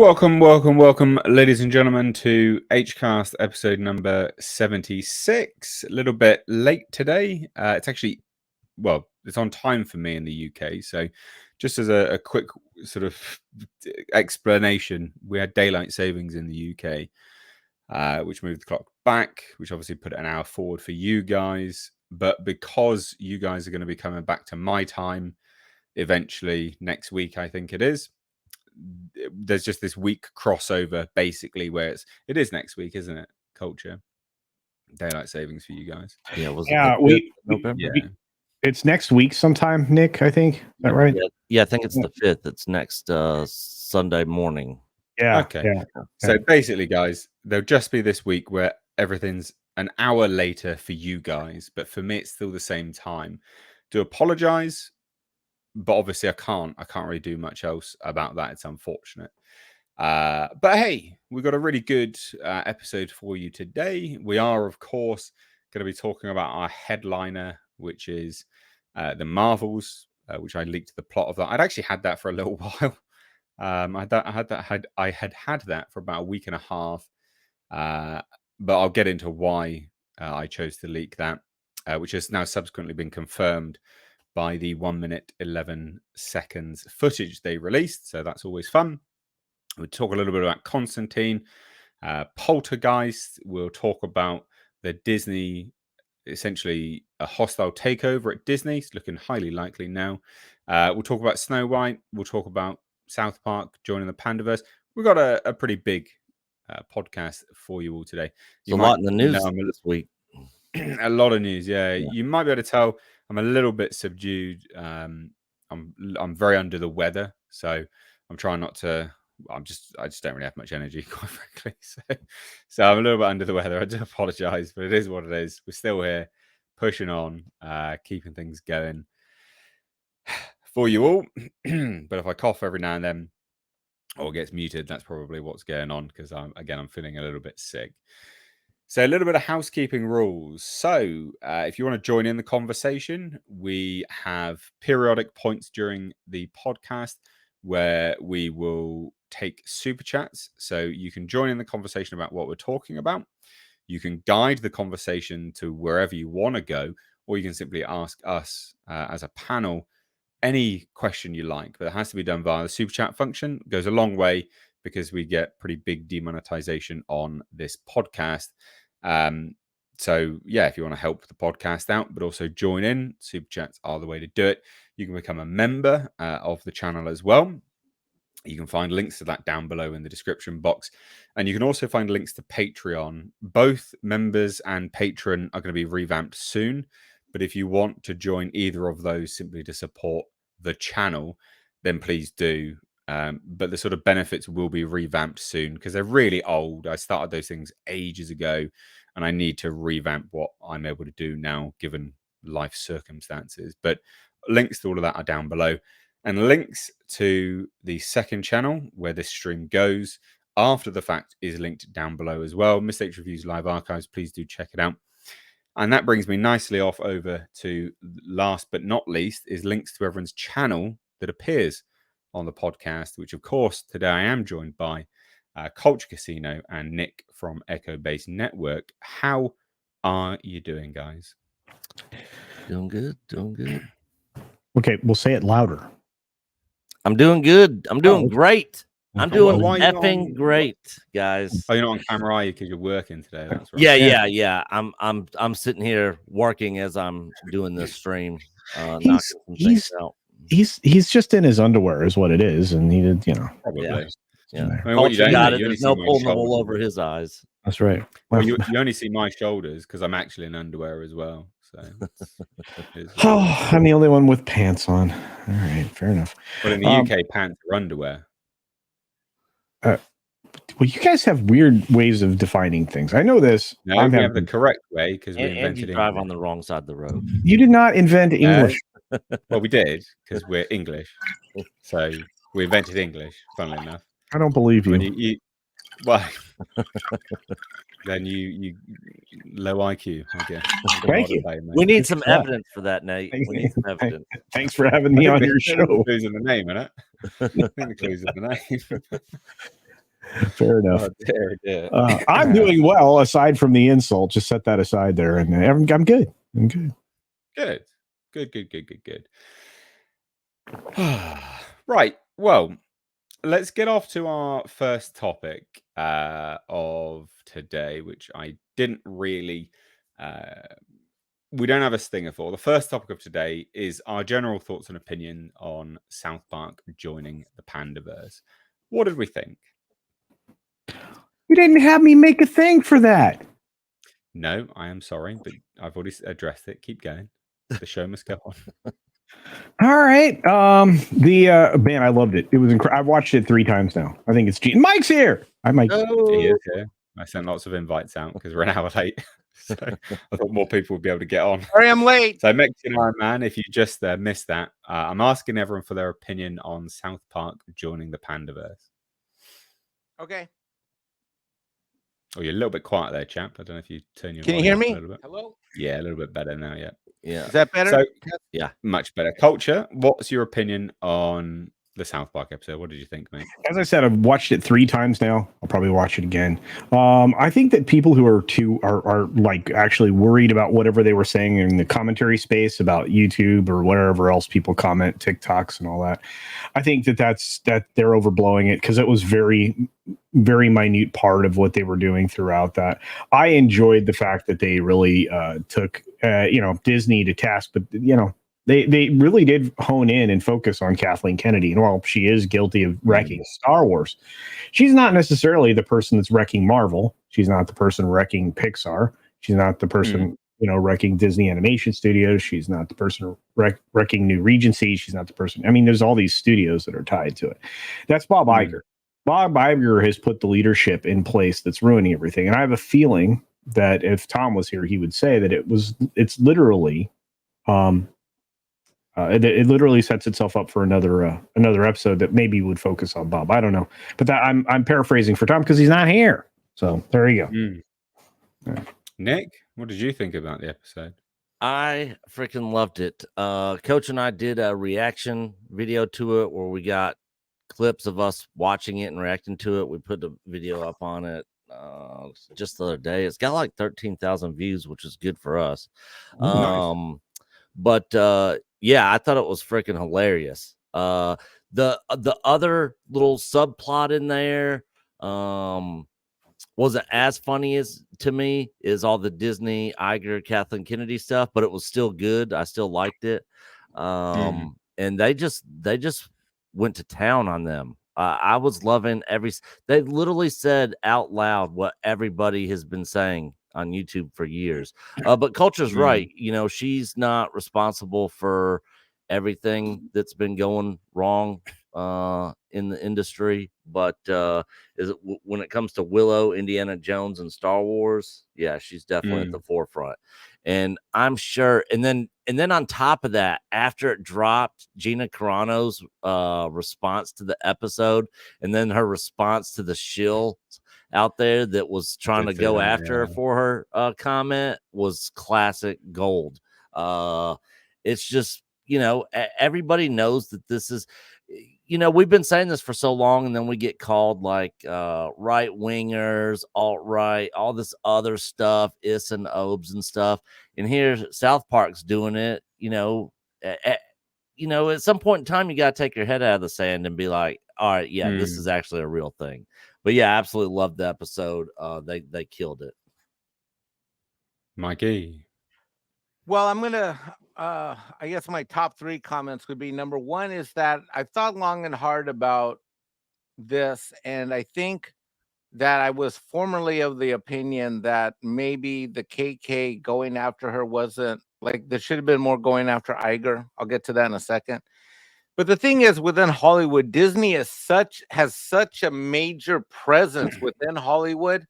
Welcome, ladies and gentlemen, to HCast episode number 76. A little bit late today. It's actually, it's on time for me in the UK. So just as a quick sort of explanation, we had daylight savings in the UK, which moved the clock back, which obviously put it an hour forward for you guys. But because you guys are going to be coming back to my time eventually next week, I think it is, there's just this week crossover basically where it is next week, isn't it? Culture daylight savings for you guys. It's next week sometime, Nick, I think. Is that right? Yeah, I think it's the 5th. It's next Sunday morning. Okay. So basically, guys, there'll just be this week where everything's an hour later for you guys, but for me it's still the same time. Do apologize, but obviously I can't really do much else about that. It's unfortunate. But hey, we've got a really good episode for you today. We are, of course, going to be talking about our headliner, which is the Marvels, which I leaked the plot of that. I'd actually had that for a little while. I had that for about a week and a half. But I'll get into why I chose to leak that, which has now subsequently been confirmed by the 1 minute 11 seconds footage they released. So that's always fun. We'll talk a little bit about Constantine, Poltergeist. We'll talk about the Disney, essentially a hostile takeover at Disney. It's looking highly likely now. We'll talk about Snow White. We'll talk about South Park joining the Pandaverse. We've got a pretty big podcast for you all today. A lot in the news this week. A lot of news, yeah. You might be able to tell I'm a little bit subdued. I'm very under the weather, so I'm trying not to. I just don't really have much energy, quite frankly. So I'm a little bit under the weather. I do apologize, but it is what it is. We're still here, pushing on, keeping things going for you all. But if I cough every now and then or it gets muted, that's probably what's going on because I'm feeling a little bit sick. So a little bit of housekeeping rules. So if you want to join in the conversation, we have periodic points during the podcast where we will take super chats. So you can join in the conversation about what we're talking about. You can guide the conversation to wherever you want to go, or you can simply ask us as a panel any question you like, but it has to be done via the super chat function. It goes a long way because we get pretty big demonetization on this podcast. So yeah, if you want to help the podcast out, but also join in, super chats are the way to do it. You can become a member of the channel as well. You can find links to that down below in the description box. And you can also find links to Patreon. Both members and patron are going to be revamped soon. But if you want to join either of those simply to support the channel, then please do. But the sort of benefits will be revamped soon because they're really old. I started those things ages ago and I need to revamp what I'm able to do now given life circumstances. But links to all of that are down below. And links to the second channel where this stream goes after the fact is linked down below as well. Mistakes Reviews Live Archives, please do check it out. And that brings me nicely off over to last but not least is links to everyone's channel that appears on the podcast, which of course today I am joined by Culture Casino and Nick from Echo Base Network. How are you doing, guys? Doing good. Okay, we'll say it louder. I'm doing good. I'm doing great. I'm doing effing great, guys. Oh, you're not on camera, are you? Because you're working today. That's right. Yeah. I'm sitting here working as I'm doing this stream. He's just in his underwear, is what it is, and he did, Probably. Yeah. I mean, what you don't know, there's no pulling the wool over his eyes. That's right. Well, you only see my shoulders because I'm actually in underwear as well. So I'm the only one with pants on. All right, fair enough. But in the UK, pants are underwear. Well, you guys have weird ways of defining things. I know this. No, we have the correct way because we invented you drive on the wrong side of the road. You did not invent English. Well, we did because we're English. So we invented English, funnily enough. I don't believe you. Then you low IQ, I guess. Thank you. We need some evidence for that, Nate. We need some evidence. Thanks for having me on your show. The clues in the name, innit? I think the clues in the name. Fair enough. Oh, dear. I'm doing well, aside from the insult. Just set that aside there, and I'm good. I'm good. Good. Right. Well, let's get off to our first topic of today, which I didn't really. We don't have a stinger for. The first topic of today is our general thoughts and opinion on South Park joining the Pandaverse. What did we think? You didn't have me make a thing for that. No, I am sorry, but I've already addressed it. Keep going. The show must go on. All right. Man, I loved it. It was incredible. I've watched it 3 times now. I think it's Mike's here. Hi, Mike. He is here. I sent lots of invites out because we're an hour late. So I thought more people would be able to get on. Sorry, I'm late. So Mexican Iron Man, if you just missed that, I'm asking everyone for their opinion on South Park joining the Pandaverse. Okay. Oh, you're a little bit quiet there, champ. I don't know if you turn your Can you hear volume me? up a little bit. Hello? Yeah, a little bit better now, yeah. Is that better? So, Yeah. much better. Culture, what's your opinion on the South Park episode? What did you think, mate? As I said, I've watched it 3 times now. I'll probably watch it again. I think that people who are like actually worried about whatever they were saying in the commentary space about YouTube or whatever else people comment, TikToks and all that. I think that they're overblowing it because it was very, very minute part of what they were doing throughout that. I enjoyed the fact that they really took Disney to task, but they really did hone in and focus on Kathleen Kennedy. And while she is guilty of wrecking Star Wars, she's not necessarily the person that's wrecking Marvel. She's not the person wrecking Pixar. She's not the person, wrecking Disney Animation Studios. She's not the person wrecking New Regency. She's not the person. I mean, there's all these studios that are tied to it. That's Bob Iger. Bob Iger has put the leadership in place that's ruining everything. And I have a feeling that if Tom was here, he would say that it's literally, it literally sets itself up for another episode that maybe would focus on Bob. I don't know, but that I'm paraphrasing for Tom because he's not here. So there you go. Nick, what did you think about the episode? I freaking loved it. Coach and I did a reaction video to it where we got clips of us watching it and reacting to it. We put a video up on it just the other day. It's got like 13,000 views, which is good for us. Nice. But yeah, I thought it was freaking hilarious. The other little subplot in there wasn't as funny as to me is all the Disney, Iger, Kathleen Kennedy stuff, but it was still good. I still liked it. And they just went to town on them. I was loving they literally said out loud what everybody has been saying on YouTube for years. But Culture's right. She's not responsible for everything that's been going wrong in the industry. But when it comes to Willow, Indiana Jones, and Star Wars, yeah, she's definitely at the forefront. And I'm sure. And then on top of that, after it dropped, Gina Carano's response to the episode, and then her response to the shill out there that was trying to go after her for her comment was classic gold. It's just, everybody knows that this is, we've been saying this for so long, and then we get called like right wingers, alt-right, all this other stuff, is and obes and stuff. And here South Park's doing it, at some point in time, you got to take your head out of the sand and be like, all right, yeah, this is actually a real thing. But yeah, I absolutely loved the episode. They killed it. Mikey. Well, I'm going to, I guess my top 3 comments would be, number 1 is that I've thought long and hard about this. And I think that I was formerly of the opinion that maybe the KK going after her wasn't like, there should have been more going after Iger. I'll get to that in a second. But the thing is, within Hollywood, Disney has such a major presence within Hollywood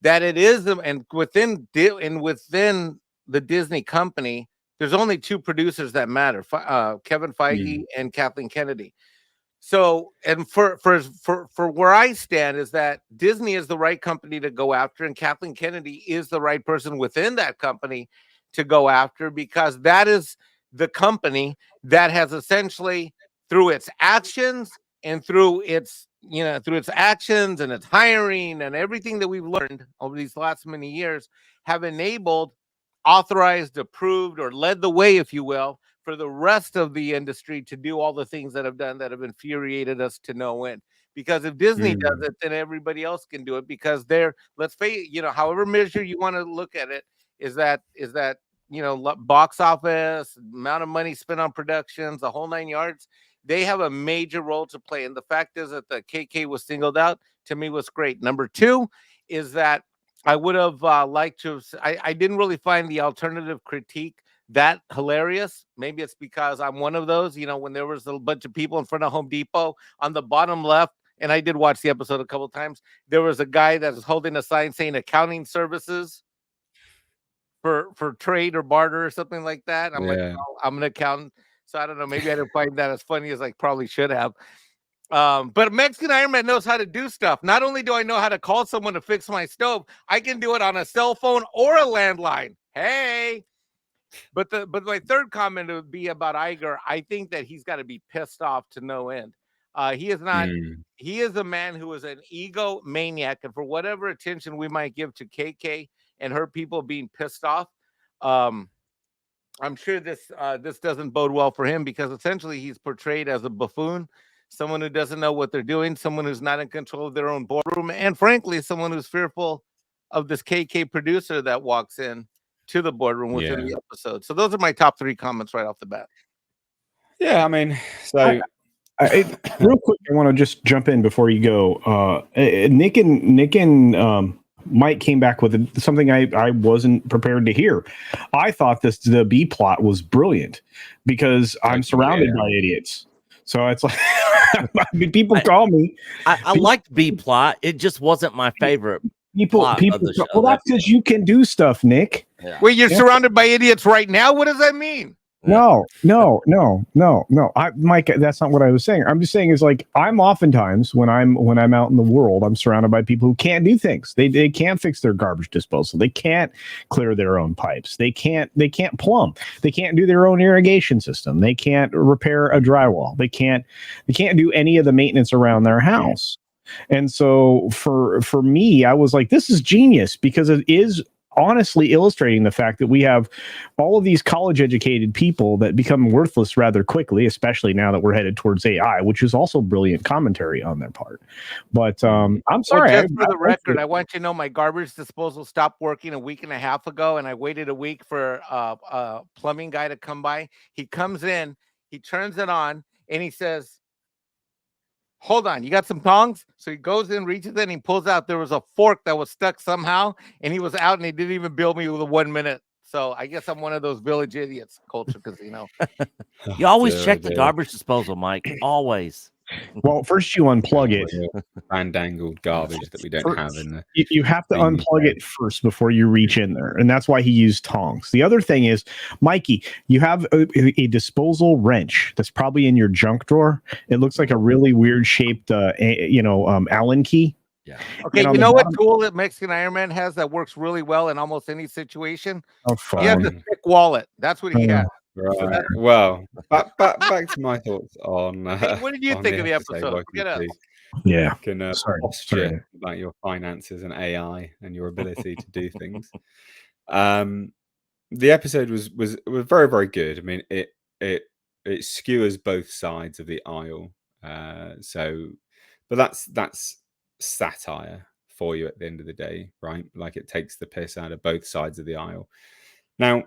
that it is, and within the Disney company, there's only 2 producers that matter: Kevin Feige and Kathleen Kennedy. So, and for where I stand is that Disney is the right company to go after, and Kathleen Kennedy is the right person within that company to go after, because that is the company that has essentially, through its actions and through its through its actions and its hiring and everything that we've learned over these last many years, have enabled, authorized, approved, or led the way, if you will, for the rest of the industry to do all the things that have infuriated us to no end. Because if Disney does it, then everybody else can do it, because let's face it, however measure you want to look at it, is that box office, amount of money spent on productions, the whole 9 yards. They have a major role to play. And the fact is that the KK was singled out, to me, was great. Number two is that I would have liked to, I didn't really find the alternative critique that hilarious. Maybe it's because I'm one of those, when there was a bunch of people in front of Home Depot on the bottom left, and I did watch the episode a couple of times, there was a guy that was holding a sign saying accounting services for trade or barter or something like that. I'm like, oh, I'm an accountant. So I don't know. Maybe I didn't find that as funny as I probably should have. But Mexican Iron Man knows how to do stuff. Not only do I know how to call someone to fix my stove, I can do it on a cell phone or a landline. Hey. But my third comment would be about Iger. I think that he's got to be pissed off to no end. He is not. He is a man who is an ego maniac, and for whatever attention we might give to KK and her people being pissed off, I'm sure this doesn't bode well for him, because essentially he's portrayed as a buffoon, someone who doesn't know what they're doing, someone who's not in control of their own boardroom, and frankly, someone who's fearful of this KK producer that walks in to the boardroom within the episode. So those are my top three comments right off the bat. Yeah, I mean, so real quick, I want to just jump in before you go. Nick and Mike came back with something I wasn't prepared to hear. I thought the B plot was brilliant, because I'm surrounded by idiots. So it's like, I mean, people call me. I liked B plot. It just wasn't my favorite. People. Well, that's because you can do stuff, Nick. Yeah. Well, you're surrounded by idiots right now. What does that mean? No. Mike, that's not what I was saying. I'm just saying is like, I'm oftentimes when I'm out in the world, I'm surrounded by people who can't do things. They can't fix their garbage disposal. They can't clear their own pipes. They can't plumb. They can't do their own irrigation system. They can't repair a drywall. They can't do any of the maintenance around their house. And so for me, I was like, this is genius, because it is honestly illustrating the fact that we have all of these college educated people that become worthless rather quickly, especially now that we're headed towards AI, which is also brilliant commentary on their part. But I'm sorry. Well, just for the record, I want you to know my garbage disposal stopped working a week and a half ago, and I waited a week for a plumbing guy to come by. He comes in, he turns it on, and he says, hold on, you got some tongs? So he goes in, reaches in, and he pulls out, there was a fork that was stuck somehow, and he was out, and he didn't even bill me with 1 minute. So I guess I'm one of those village idiots, Culture Casino. You always check the garbage disposal, Mike. Always. Well, first you unplug it. Fandangled garbage that we don't have in there. You have to unplug it first before you reach in there, and that's why he used tongs. The other thing is, Mikey, you have a disposal wrench that's probably in your junk drawer. It looks like a really weird shaped, Allen key. Yeah. Okay. You know what tool that Mexican Iron Man has that works really well in almost any situation? He has a thick wallet. That's what he has. Right. Well, back to my thoughts on. Hey, what did you think of the episode? Get up. Yeah. Can posture about your finances and AI and your ability to do things. The episode was very, very good. I mean, it skewers both sides of the aisle. But that's satire for you at the end of the day, right? Like, it takes the piss out of both sides of the aisle. Now,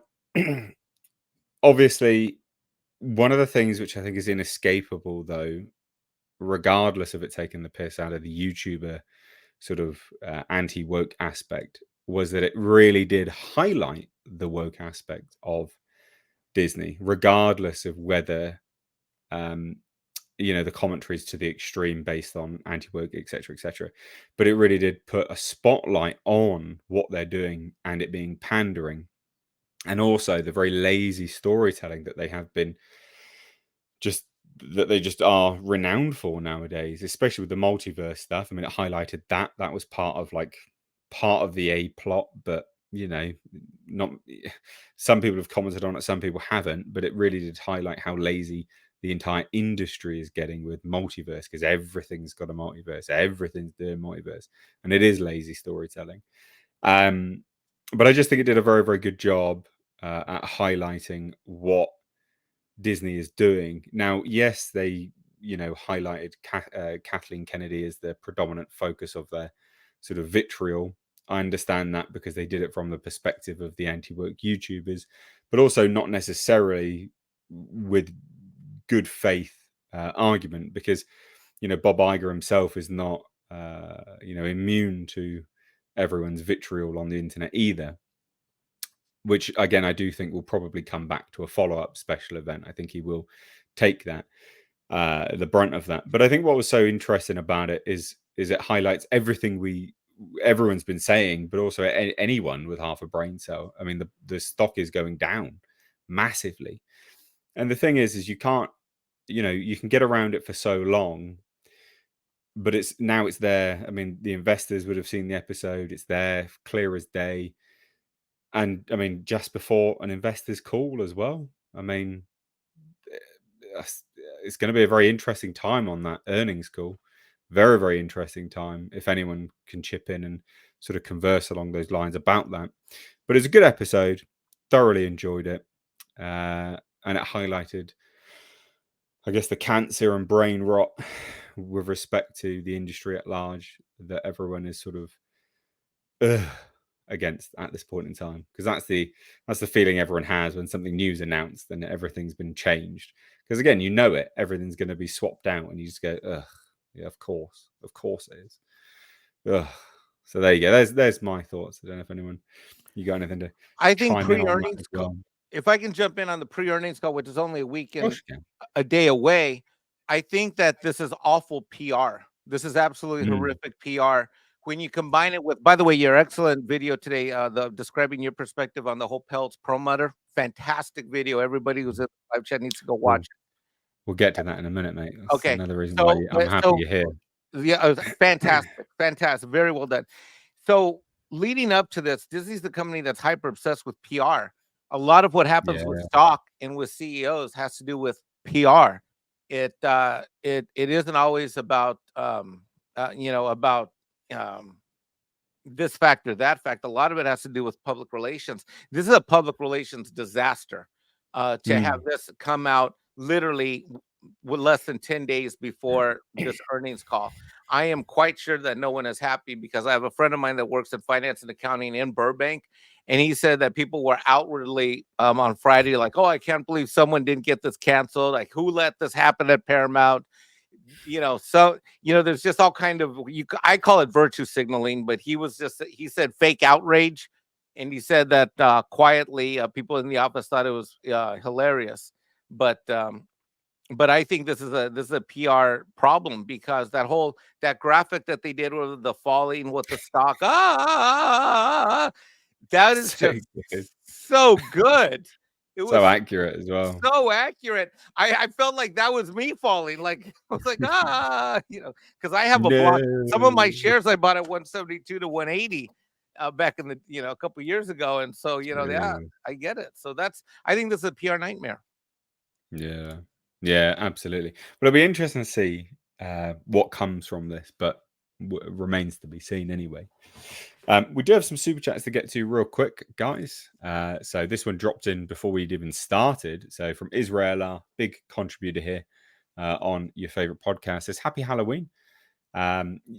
obviously, one of the things which I think is inescapable, though, regardless of it taking the piss out of the YouTuber sort of anti-woke aspect, was that it really did highlight the woke aspect of Disney, regardless of whether the commentaries to the extreme based on anti-woke, etc. But it really did put a spotlight on what they're doing, and it being pandering, and also the very lazy storytelling that they have been that they just are renowned for nowadays, especially with the multiverse stuff. I mean, it highlighted that was part of the A plot, but not some people have commented on it, some people haven't, but it really did highlight how lazy the entire industry is getting with multiverse, because everything's got a multiverse, everything's doing multiverse, and it is lazy storytelling. But I just think it did a very, very good job at highlighting what Disney is doing. Now, yes, they highlighted Kathleen Kennedy as the predominant focus of their sort of vitriol. I understand that because they did it from the perspective of the anti-woke YouTubers, but also not necessarily with good faith argument, because Bob Iger himself is not immune to everyone's vitriol on the internet either, which again I do think will probably come back to a follow-up special event. I think he will take that the brunt of that. But I think what was so interesting about it is it highlights everything everyone's been saying, but also anyone with half a brain cell. I mean, the stock is going down massively, and the thing is you can't, you can get around it for so long, but it's there. I mean, the investors would have seen the episode. It's there, clear as day. And I mean, just before an investor's call as well. I mean, it's going to be a very interesting time on that earnings call. Very, very interesting time, if anyone can chip in and sort of converse along those lines about that. But it's a good episode. Thoroughly enjoyed it. And it highlighted, I guess, the cancer and brain rot with respect to the industry at large that everyone is sort of against at this point in time, because that's the feeling everyone has when something new's announced and everything's been changed. Because again, everything's going to be swapped out, and you just go, ugh, yeah, of course it is. Ugh. So there you go. There's my thoughts. I don't know if anyone, you got anything to? I think pre-earnings call. If I can jump in on the pre-earnings call, which is only a week and a day away, I think that this is awful PR. This is absolutely horrific PR. When you combine it with, by the way, your excellent video today, the describing your perspective on the whole Peltz Perlmutter, fantastic video. Everybody who's in the live chat needs to go watch it. We'll get to that in a minute, mate. That's okay. Another reason why I'm happy you're here. Yeah, fantastic. Very well done. So leading up to this, Disney's the company that's hyper obsessed with PR. A lot of what happens with stock and with CEOs has to do with PR. It isn't always about this factor, that fact. A lot of it has to do with public relations. This is a public relations disaster to have this come out literally with less than 10 days before this earnings call. I am quite sure that no one is happy, because I have a friend of mine that works in finance and accounting in Burbank, and he said that people were outwardly on Friday like, oh, I can't believe someone didn't get this canceled. Like, who let this happen at Paramount? So there's just all kind of, I call it virtue signaling, but he said fake outrage, and he said that quietly people in the office thought it was hilarious, but I think this is a PR problem, because that graphic that they did with the falling with the stock, that is just so good. It was so accurate as well. So accurate. I felt like that was me falling. Like, I was like, because I have a block. Some of my shares I bought at 172 to 180 back in the, a couple years ago. And so, I get it. So I think this is a PR nightmare. Yeah, absolutely. But it'll be interesting to see what comes from this, but remains to be seen anyway. We do have some super chats to get to real quick, guys. So this one dropped in before we'd even started. So from Israel, big contributor here on your favorite podcast, says Happy Halloween.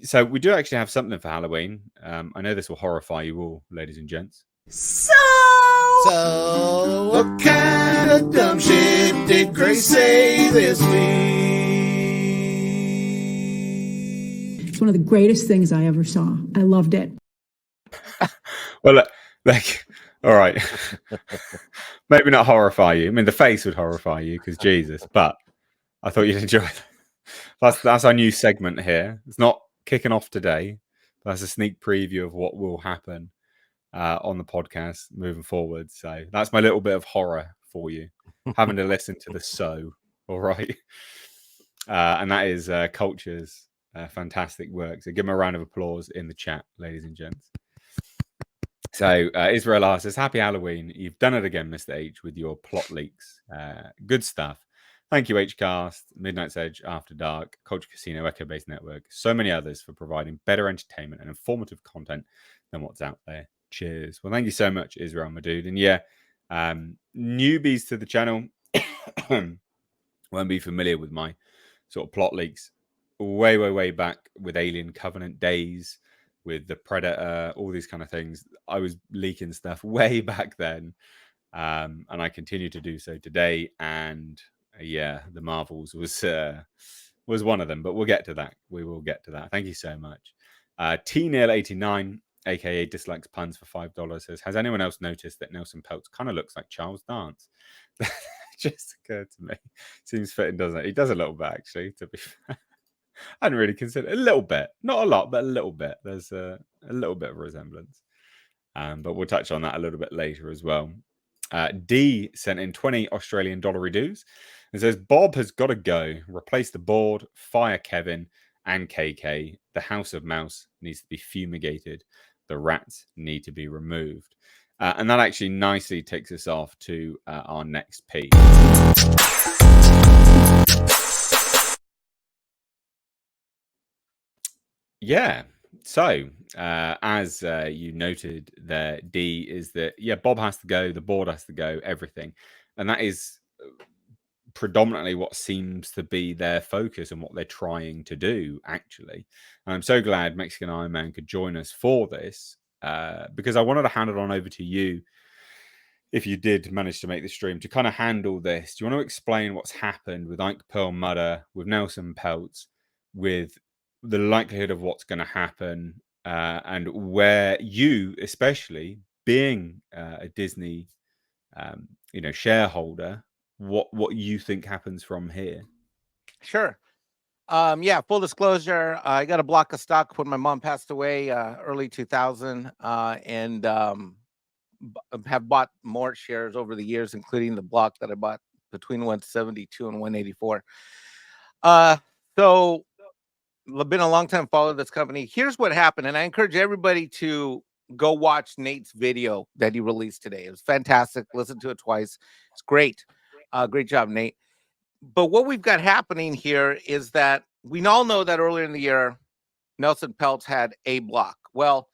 So we do actually have something for Halloween. I know this will horrify you all, ladies and gents. So what kind of dumb shit did Grace say this week? It's one of the greatest things I ever saw. I loved it. Well, all right. Maybe not horrify you. I mean, the face would horrify you because Jesus, but I thought you'd enjoy it. That's our new segment here. It's not kicking off today. That's a sneak preview of what will happen on the podcast moving forward. So that's my little bit of horror for you, having to listen to the So. All right. And that is Culture's fantastic work. So give him a round of applause in the chat, ladies and gents. So Israel says, Happy Halloween. You've done it again, Mr. H, with your plot leaks. Good stuff. Thank you, Hcast, Midnight's Edge, After Dark, Culture Casino, Echo Base Network, so many others for providing better entertainment and informative content than what's out there. Cheers. Well, thank you so much, Israel, my dude. And yeah, newbies to the channel won't be familiar with my sort of plot leaks way back with Alien Covenant days, with the Predator, all these kind of things. I was leaking stuff way back then, and I continue to do so today. And yeah, the Marvels was one of them, but we'll get to that. We will get to that. Thank you so much. T-Nail89, aka Dislikes Puns for $5 says, has anyone else noticed that Nelson Peltz kind of looks like Charles Dance? Just occurred to me. Seems fitting, doesn't it? He does a little bit, actually, to be fair. I hadn't really considered a little bit, not a lot, but a little bit. There's a little bit of resemblance, but we'll touch on that a little bit later as well. D sent in 20 Australian dollary dues and says, Bob has got to go. Replace the board, fire Kevin and KK. The House of Mouse needs to be fumigated. The rats need to be removed. And that actually nicely takes us off to our next piece. Yeah. So, as you noted there, D, is that, yeah, Bob has to go, the board has to go, everything. And that is predominantly what seems to be their focus and what they're trying to do, actually. And I'm so glad Mexican Iron Man could join us for this, because I wanted to hand it on over to you, if you did manage to make the stream, to kind of handle this. Do you want to explain what's happened with Ike Perlmutter, with Nelson Peltz, with the likelihood of what's going to happen, and where you, especially being a Disney, shareholder, what you think happens from here? Sure. Yeah, full disclosure, I got a block of stock when my mom passed away early 2000, and have bought more shares over the years, including the block that I bought between 172 and 184. So I've been a long time follower of this company. Here's what happened, and I encourage everybody to go watch Nate's video that he released today. It was fantastic. Listen to it twice. It's great. Great job, Nate. But what we've got happening here is that we all know that earlier in the year, Nelson Peltz had a block. Well,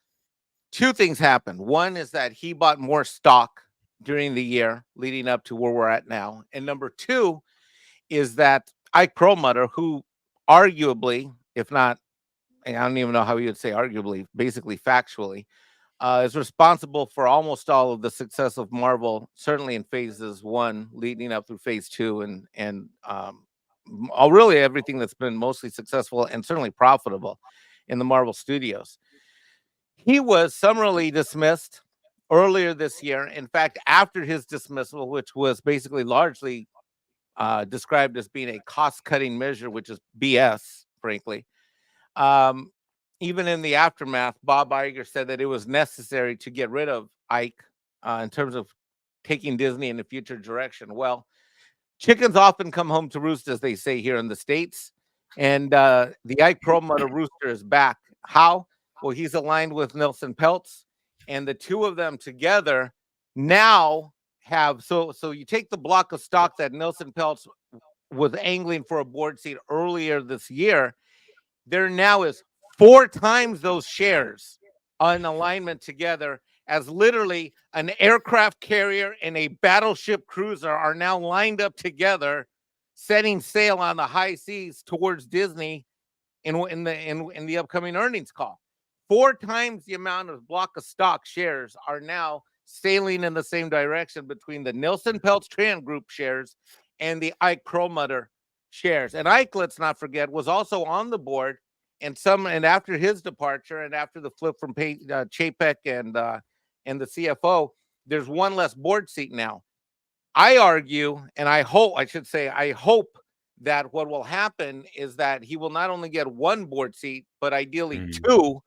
two things happened. One is that he bought more stock during the year leading up to where we're at now. And number two is that Ike Perlmutter, who arguably, if not, I don't even know how you would say arguably, basically factually, is responsible for almost all of the success of Marvel, certainly in phases 1 leading up through phase 2, and really everything that's been mostly successful and certainly profitable in the Marvel Studios. He was summarily dismissed earlier this year. In fact, after his dismissal, which was basically largely described as being a cost-cutting measure, which is BS, frankly. Even in the aftermath, Bob Iger said that it was necessary to get rid of Ike in terms of taking Disney in a future direction. Well, chickens often come home to roost, as they say here in the States. And the Ike Perlmutter rooster is back. How? Well, he's aligned with Nelson Peltz, and the two of them together now have, so you take the block of stock that Nelson Peltz was angling for a board seat earlier this year. There now is 4 times those shares on alignment together, as literally an aircraft carrier and a battleship cruiser are now lined up together, setting sail on the high seas towards Disney in the upcoming earnings call. 4 times the amount of block of stock shares are now sailing in the same direction between the Nelson Peltz Tran Group shares and the Ike Perlmutter shares. And Ike, let's not forget, was also on the board, and after his departure and after the flip from Chapek and the CFO, there's one less board seat now. I argue, and I hope that what will happen is that he will not only get 1 board seat, but ideally 2.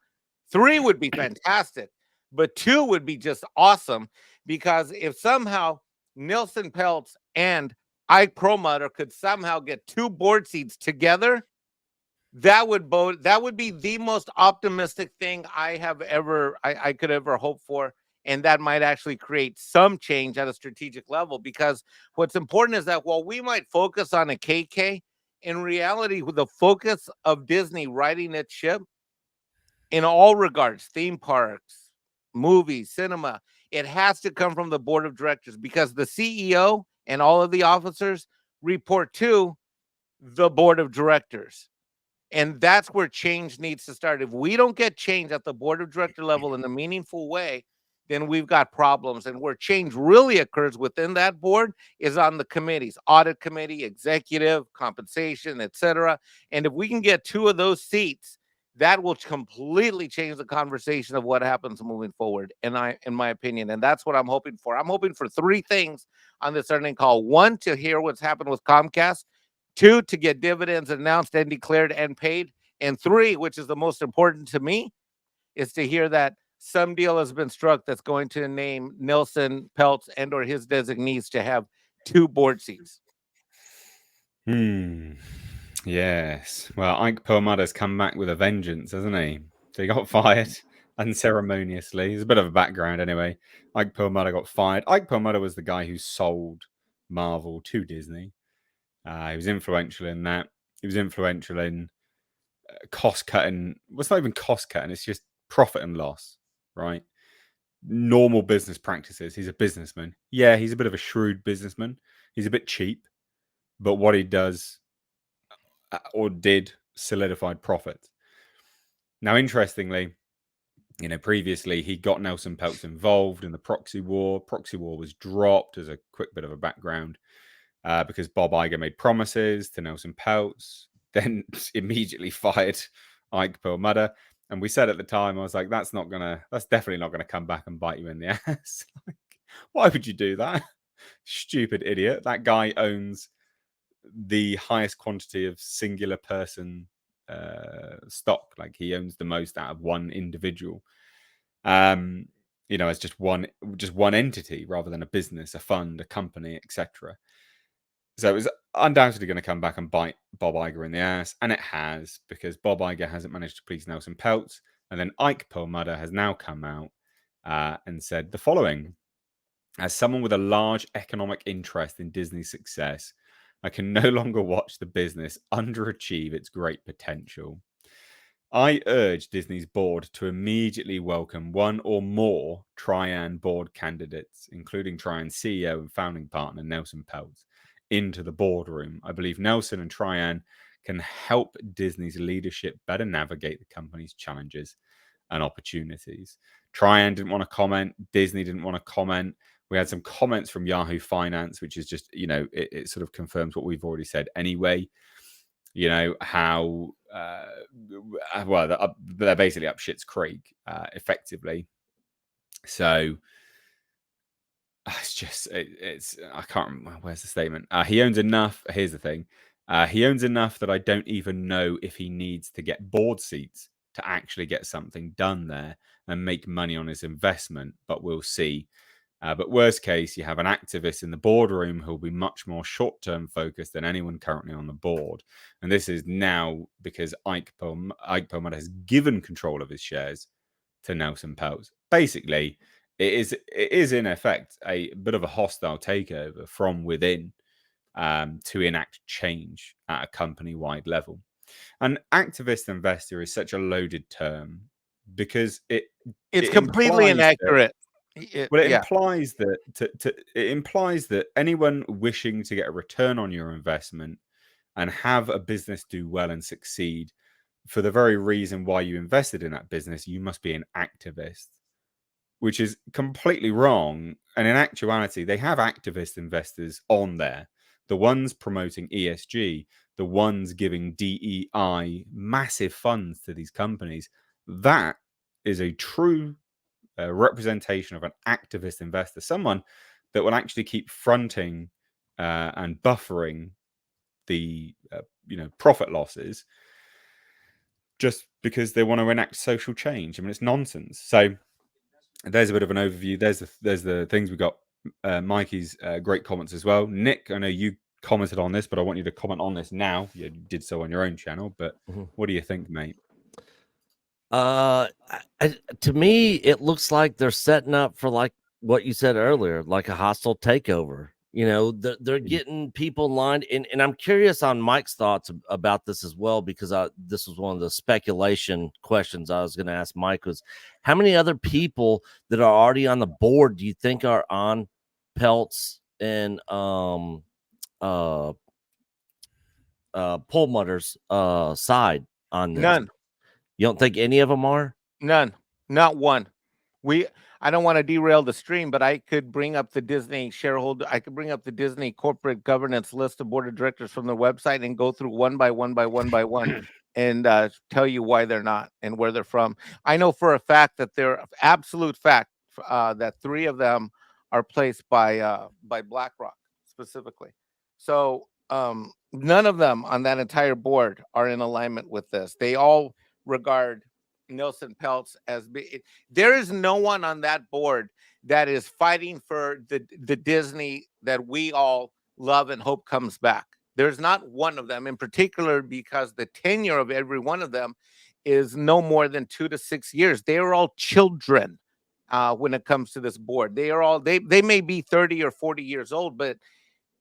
3 would be fantastic, but 2 would be just awesome, because if somehow Nelson Peltz and Ike Perlmutter could somehow get 2 board seats together, that would be the most optimistic thing I could ever hope for And that might actually create some change at a strategic level, because what's important is that while we might focus on a KK, in reality, with the focus of Disney riding its ship in all regards, theme parks, movies, cinema, it has to come from the board of directors, because the CEO and all of the officers report to the board of directors. And that's where change needs to start. If we don't get change at the board of director level in a meaningful way, then we've got problems. And where change really occurs within that board is on the committees, audit committee, executive, compensation, etc. And if we can get 2 of those seats, that will completely change the conversation of what happens moving forward, in my opinion. And that's what I'm hoping for. I'm hoping for 3 things on this earnings call. 1, to hear what's happened with Comcast. 2, to get dividends announced and declared and paid. And 3, which is the most important to me, is to hear that some deal has been struck that's going to name Nelson Peltz and or his designees to have 2 board seats. Yes. Well, Ike Perlmutter's come back with a vengeance, hasn't he? So he got fired unceremoniously. There's a bit of a background anyway. Ike Perlmutter got fired. Ike Perlmutter was the guy who sold Marvel to Disney. He was influential in that. He was influential in cost cutting. Well, it's not even cost cutting. It's just profit and loss, right? Normal business practices. He's a businessman. Yeah, he's a bit of a shrewd businessman. He's a bit cheap, but what he does or did solidified profits. Now, interestingly, previously he got Nelson Peltz involved in the proxy war. Proxy war was dropped, as a quick bit of a background, because Bob Iger made promises to Nelson Peltz, then immediately fired Ike Perlmutter. And we said at the time, I was like, that's definitely not gonna come back and bite you in the ass. Like, why would you do that? Stupid idiot. That guy owns the highest quantity of singular person stock. Like, he owns the most out of one individual. As just one entity rather than a business, a fund, a company, etc. So it was undoubtedly going to come back and bite Bob Iger in the ass, and it has, because Bob Iger hasn't managed to please Nelson Peltz, and then Ike Perlmutter has now come out and said the following: as someone with a large economic interest in Disney's success, I can no longer watch the business underachieve its great potential. I urge Disney's board to immediately welcome one or more Trian board candidates, including Trian's CEO and founding partner, Nelson Peltz, into the boardroom. I believe Nelson and Trian can help Disney's leadership better navigate the company's challenges and opportunities. Trian didn't want to comment. Disney didn't want to comment. We had some comments from Yahoo Finance, which is just, it sort of confirms what we've already said anyway. How, they're basically up shit's creek, effectively. So I can't remember. Where's the statement? He owns enough. Here's the thing. He owns enough that I don't even know if he needs to get board seats to actually get something done there and make money on his investment, but we'll see. But worst case, you have an activist in the boardroom who will be much more short-term focused than anyone currently on the board. And this is now because Ike Perlmutter has given control of his shares to Nelson Peltz. Basically, it is in effect a bit of a hostile takeover from within to enact change at a company-wide level. An activist investor is such a loaded term because it's completely inaccurate. It implies that anyone wishing to get a return on your investment and have a business do well and succeed, for the very reason why you invested in that business, you must be an activist, which is completely wrong. And in actuality, they have activist investors on there, the ones promoting ESG, the ones giving DEI massive funds to these companies. That is a true representation of an activist investor, someone that will actually keep fronting and buffering the profit losses just because they want to enact social change. I mean, it's nonsense. So there's a bit of an overview. There's the things we got. Mikey's great comments as well. Nick, I know you commented on this, but I want you to comment on this now. You did so on your own channel, but what do you think, mate? To me, it looks like they're setting up for like what you said earlier, like a hostile takeover. You know, they're getting people in line, and I'm curious on Mike's thoughts about this as well, because this was one of the speculation questions I was going to ask Mike was, how many other people that are already on the board do you think are on Peltz and Perlmutter's side on this? None. You don't think any of them are? None. Not one. I don't want to derail the stream, but I could bring up the Disney shareholder. I could bring up the Disney corporate governance list of board of directors from their website and go through one by one and tell you why they're not and where they're from. I know for a fact that they're absolute fact that 3 of them are placed by BlackRock specifically. So none of them on that entire board are in alignment with this. They all regard Nelson Peltz as there is no one on that board that is fighting for the Disney that we all love and hope comes back. There's not one of them in particular, because the tenure of every one of them is no more than 2 to 6 years. They are all children when it comes to this board. They are all they may be 30 or 40 years old, but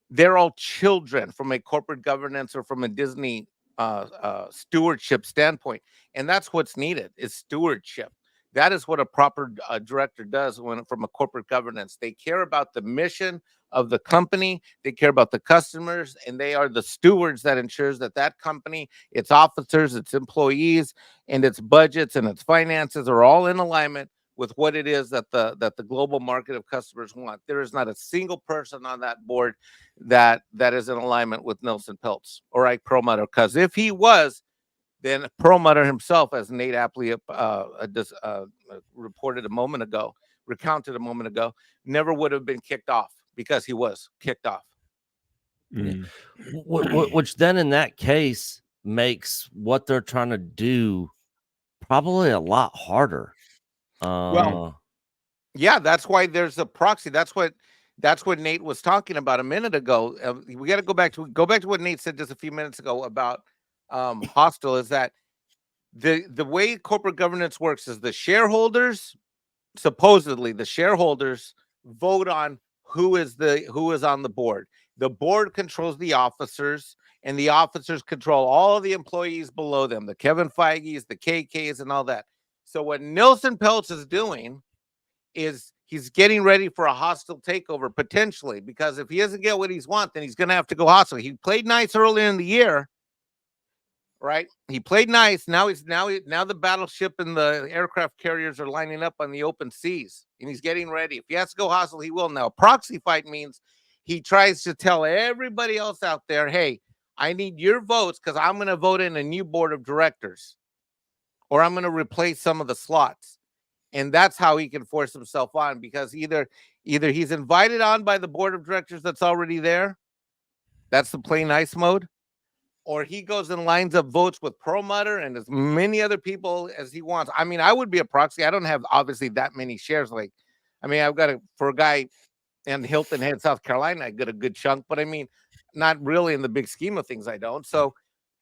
they're all children from a corporate governance or from a Disney stewardship standpoint. And that's what's needed, is stewardship. That is what a proper director does from a corporate governance. They care about the mission of the company, they care about the customers, and they are the stewards that ensures that that company, its officers, its employees, and its budgets and its finances are all in alignment with what it is that the global market of customers want. There is not a single person on that board that is in alignment with Nelson Peltz or Ike Perlmutter, because if he was, then Perlmutter himself, as Nate aptly recounted a moment ago, never would have been kicked off, because he was kicked off. Which then in that case makes what they're trying to do probably a lot harder. Well, yeah, that's why there's a proxy. That's what Nate was talking about a minute ago. We got to go back to what Nate said just a few minutes ago about hostile. Is that the way corporate governance works is the shareholders, supposedly the shareholders, vote on who is on the board. The board controls the officers, and the officers control all of the employees below them, the Kevin Feige's, the KKs, and all that. So what Nelson Peltz is doing is he's getting ready for a hostile takeover, potentially, because if he doesn't get what he wants, then he's going to have to go hostile. He played nice earlier in the year, right? He played nice. Now the battleship and the aircraft carriers are lining up on the open seas, and he's getting ready. If he has to go hostile, he will. Now, a proxy fight means he tries to tell everybody else out there, hey, I need your votes because I'm going to vote in a new board of directors, or I'm going to replace some of the slots. And that's how he can force himself on, because either he's invited on by the board of directors that's already there. That's the play nice mode. Or he goes and lines up votes with Perlmutter and as many other people as he wants. I mean, I would be a proxy. I don't have obviously that many shares. I've got for a guy in Hilton Head, South Carolina, I got a good chunk, but I mean, not really in the big scheme of things, I don't. So,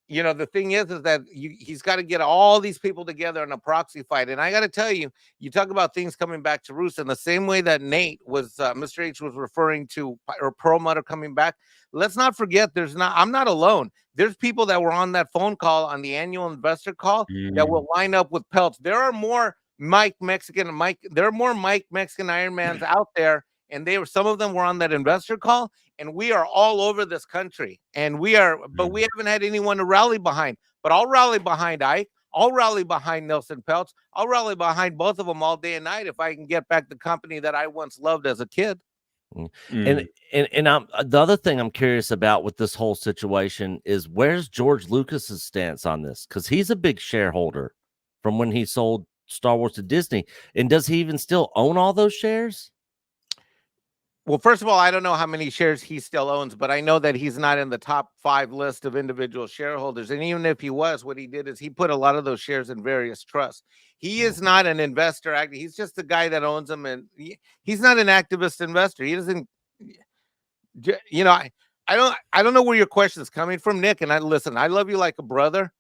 the thing is that he's got to get all these people together in a proxy fight. And I got to tell you, you talk about things coming back to roost in the same way that Nate was, Mr. H was referring to, or Perlmutter coming back. Let's not forget, I'm not alone. There's people that were on that phone call on the annual investor call that will line up with Peltz. There are more Mike Mexican Ironmans out there. And some of them were on that investor call, and we are all over this country, and we haven't had anyone to rally behind. But I'll rally behind Ike. I'll rally behind Nelson Peltz. I'll rally behind both of them all day and night if I can get back the company that I once loved as a kid. And the other thing I'm curious about with this whole situation is, where's George Lucas's stance on this? Because he's a big shareholder from when he sold Star Wars to Disney, and does he even still own all those shares? Well, first of all, I don't know how many shares he still owns, but I know that he's not in the top 5 list of individual shareholders. And even if he was, what he did is he put a lot of those shares in various trusts. He is not an investor. He's just the guy that owns them. And he's not an activist investor. He doesn't, I don't know where your question is coming from, Nick. And I love you like a brother,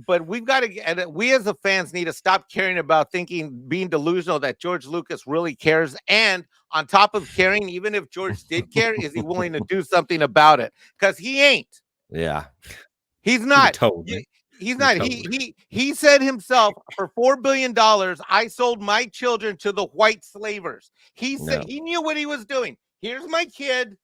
But we've got to, and we as the fans need to stop caring about being delusional that George Lucas really cares. And on top of caring, even if George did care, is he willing to do something about it? Because he ain't. Yeah. He's not. told me. He's not. told. He said himself, for $4 billion, I sold my children to the white slavers. He said he knew what he was doing. Here's my kid.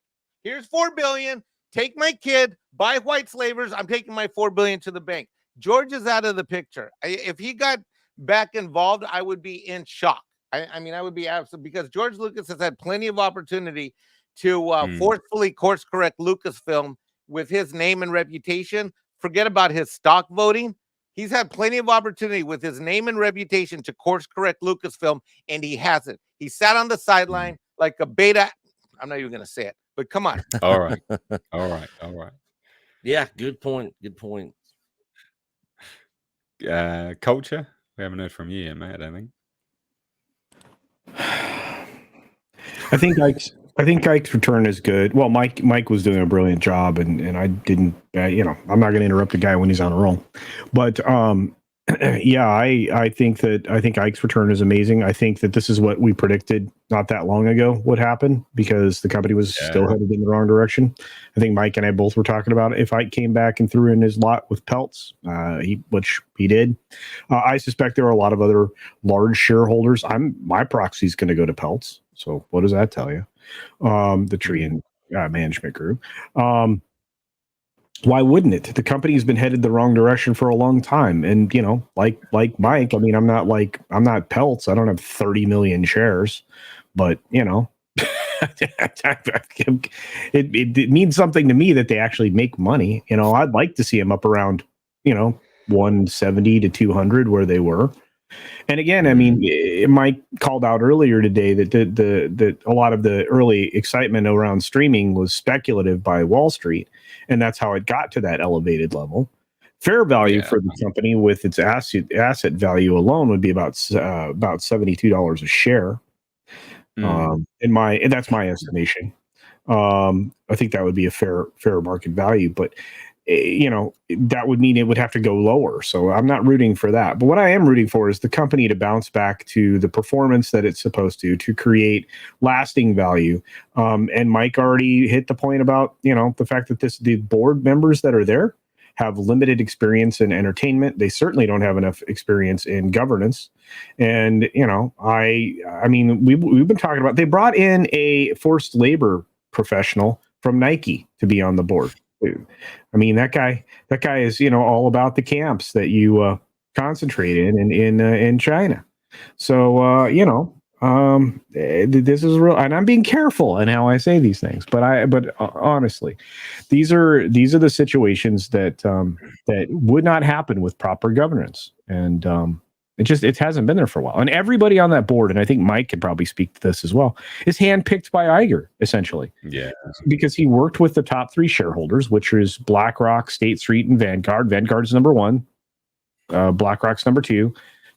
Here's $4 billion. Take my kid. Buy white slavers. I'm taking my $4 billion to the bank. George is out of the picture. If he got back involved, I would be in shock. I mean, I would be absolutely, because George Lucas has had plenty of opportunity to forcefully course correct Lucasfilm with his name and reputation. Forget about his stock voting. He's had plenty of opportunity with his name and reputation to course correct Lucasfilm, and he hasn't. He sat on the sideline like a beta. I'm not even going to say it, but come on. All right. Yeah, good point. Good point. Culture. We haven't heard from you yet, mate. I don't think. I think Ike's return is good. Well, Mike was doing a brilliant job, and I didn't. I'm not going to interrupt the guy when he's on a roll. But yeah, I think Ike's return is amazing. I think that this is what we predicted not that long ago would happen, because the company was still headed in the wrong direction. I think Mike and I both were talking about it. If Ike came back and threw in his lot with Peltz, which he did, I suspect there are a lot of other large shareholders. My proxy is going to go to Peltz. So what does that tell you? The Tree and Management Group. Why wouldn't it? The company's been headed the wrong direction for a long time. And, like Mike, I mean, I'm not Peltz. I don't have 30 million shares, but, it means something to me that they actually make money. I'd like to see them up around, 170 to 200 where they were. And again, I mean, Mike called out earlier today that that a lot of the early excitement around streaming was speculative by Wall Street, and that's how it got to that elevated level. Fair value for the company with its asset value alone would be about $72 a share. That's my estimation. I think that would be a fair market value, but that would mean it would have to go lower. So I'm not rooting for that. But what I am rooting for is the company to bounce back to the performance that it's supposed to create lasting value. And Mike already hit the point about, the fact that the board members that are there have limited experience in entertainment. They certainly don't have enough experience in governance. And, I mean, we've been talking about, they brought in a forced labor professional from Nike to be on the board. I mean, that guy is, all about the camps that you concentrate in China. So, this is real, and I'm being careful in how I say these things, but honestly, these are the situations that would not happen with proper governance. And it hasn't been there for a while. And everybody on that board, and I think Mike could probably speak to this as well, is handpicked by Iger, essentially. Yeah. Because he worked with the top three shareholders, which is BlackRock, State Street, and Vanguard. Vanguard's number one. BlackRock's number two.